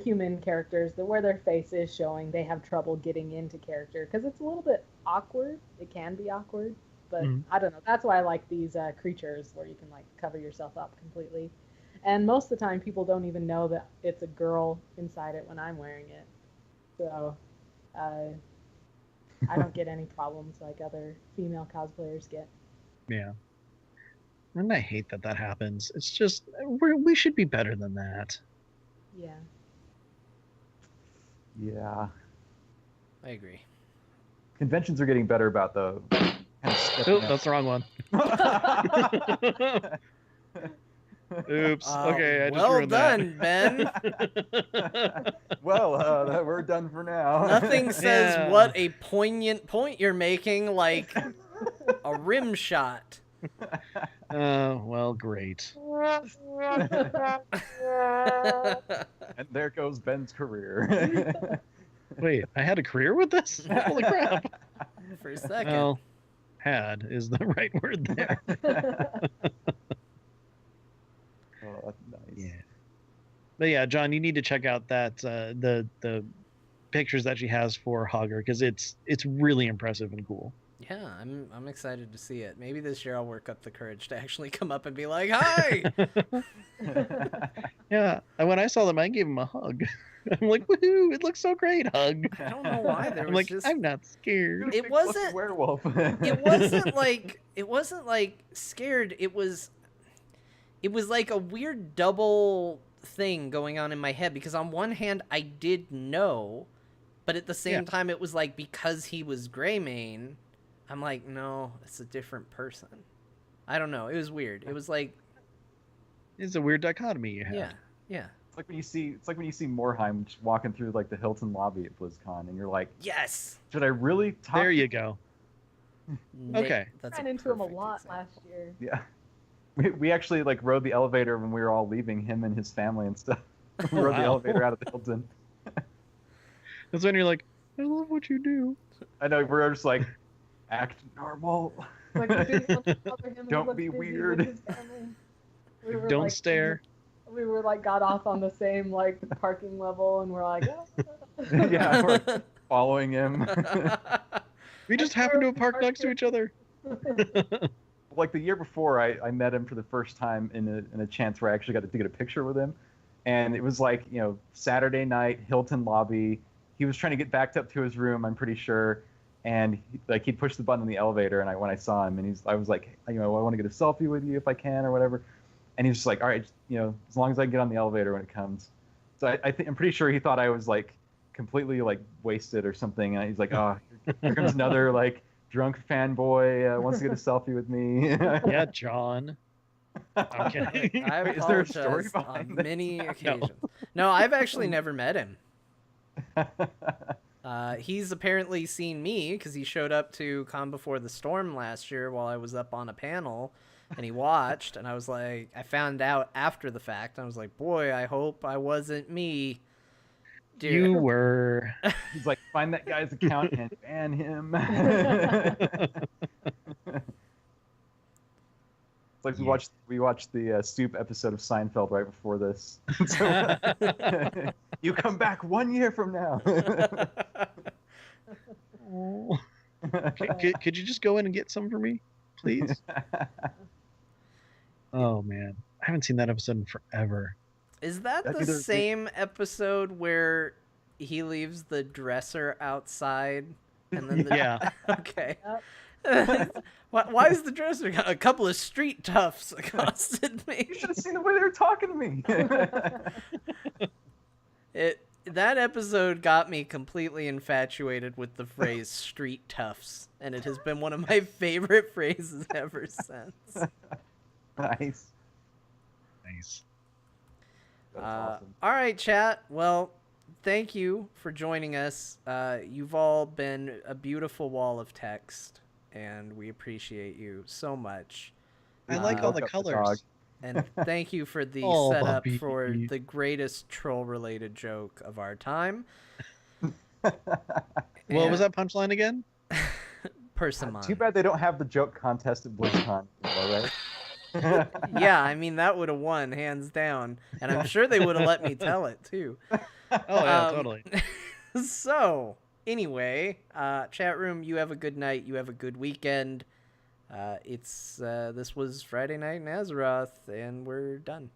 human characters that where their face is showing, they have trouble getting into character because it's a little bit awkward. It can be awkward, but I don't know. That's why I like these creatures where you can like cover yourself up completely. And most of the time, people don't even know that it's a girl inside it when I'm wearing it. So I don't get any problems like other female cosplayers get. Yeah. And I hate that happens. It's just we should be better than that. Yeah. Yeah. I agree. Conventions are getting better about the kind of stepping Oh, that's the wrong one. up. Oops. Okay, I just well ruined done, Ben. Well, we're done for now. Nothing says Yeah. what a poignant point you're making like a rim shot. Well, great. And there goes Ben's career. Wait, I had a career with this? Holy crap. For a second. Well, had is the right word there. Oh, that's nice. Yeah. But yeah, John, you need to check out that the pictures that she has for Hogger because it's really impressive and cool. Yeah, I'm excited to see it. Maybe this year I'll work up the courage to actually come up and be like, "Hi!" Yeah, and when I saw them, I gave them a hug. I'm like, woohoo! It looks so great, hug. I don't know why there I'm was like, just I'm not scared. It wasn't- werewolf. it wasn't like scared. It was like a weird double thing going on in my head because on one hand I did know, but at the same time it was like because he was Greymane, I'm like, no, it's a different person. I don't know. It was weird. It was like, It's a weird dichotomy you have. yeah. It's like when you see Morheim just walking through like the Hilton lobby at BlizzCon, and you're like, Yes. should I really talk? There you go. Okay. That's Ran a into him a perfect lot example. last year. Yeah. We actually like rode the elevator when we were all leaving, him and his family and stuff. We rode the Wow. elevator out of the Hilton. That's when you're like, I love what you do. I know we're just like, act normal. Like, we didn't want to bother him. He Don't looked be busy weird. with his family. We were, Don't like, stare. We were like got off on the same like parking level, and we're like, Yeah, we're following him. We just happened to have parked next to each other. Like the year before, I met him for the first time in a chance where I actually got to get a picture with him, and it was like, you know, Saturday night, Hilton lobby. He was trying to get backed up to his room, I'm pretty sure, and he'd push the button in the elevator, and when I saw him, and I was like, you know, I want to get a selfie with you if I can or whatever, and he was just like, all right, just, you know, as long as I can get on the elevator when it comes. So I'm pretty sure he thought I was like completely like wasted or something, and he's like, oh, here comes another like drunk fanboy wants to get a selfie with me. Yeah, John. I'm kidding. I Wait, is there a story apologize behind on this? many occasions. No, I've actually never met him. He's apparently seen me because he showed up to Con Before the Storm last year while I was up on a panel, and he watched, and I was like, I found out after the fact, and I was like, boy, I hope I wasn't me. Dear. You were. He's like, find that guy's account and ban him. It's like we watched the Stoop episode of Seinfeld right before this. So, you come back 1 year from now. Could you just go in and get some for me, please? Oh man, I haven't seen that episode in forever. Is that That's the either- same episode where he leaves the dresser outside and then Yeah. Okay. Why is the dresser? A couple of street toughs accosted me. You should have seen the way they were talking to me. That episode got me completely infatuated with the phrase "street toughs," and it has been one of my favorite phrases ever since. Nice. Nice. That's awesome. All right, chat. Well, thank you for joining us. You've all been a beautiful wall of text, and we appreciate you so much. I like all the Woke up the colors. dog. And thank you for the Oh, setup Bobby. for the greatest troll-related joke of our time. What was that punchline again? Persimmon. Too bad they don't have the joke contest at BlizzCon anymore, right? Yeah, I mean, that would have won, hands down. And I'm sure they would have let me tell it, too. Oh yeah, Um, totally. So, anyway, chat room, you have a good night. You have a good weekend. This was Friday Night in Azeroth, and we're done.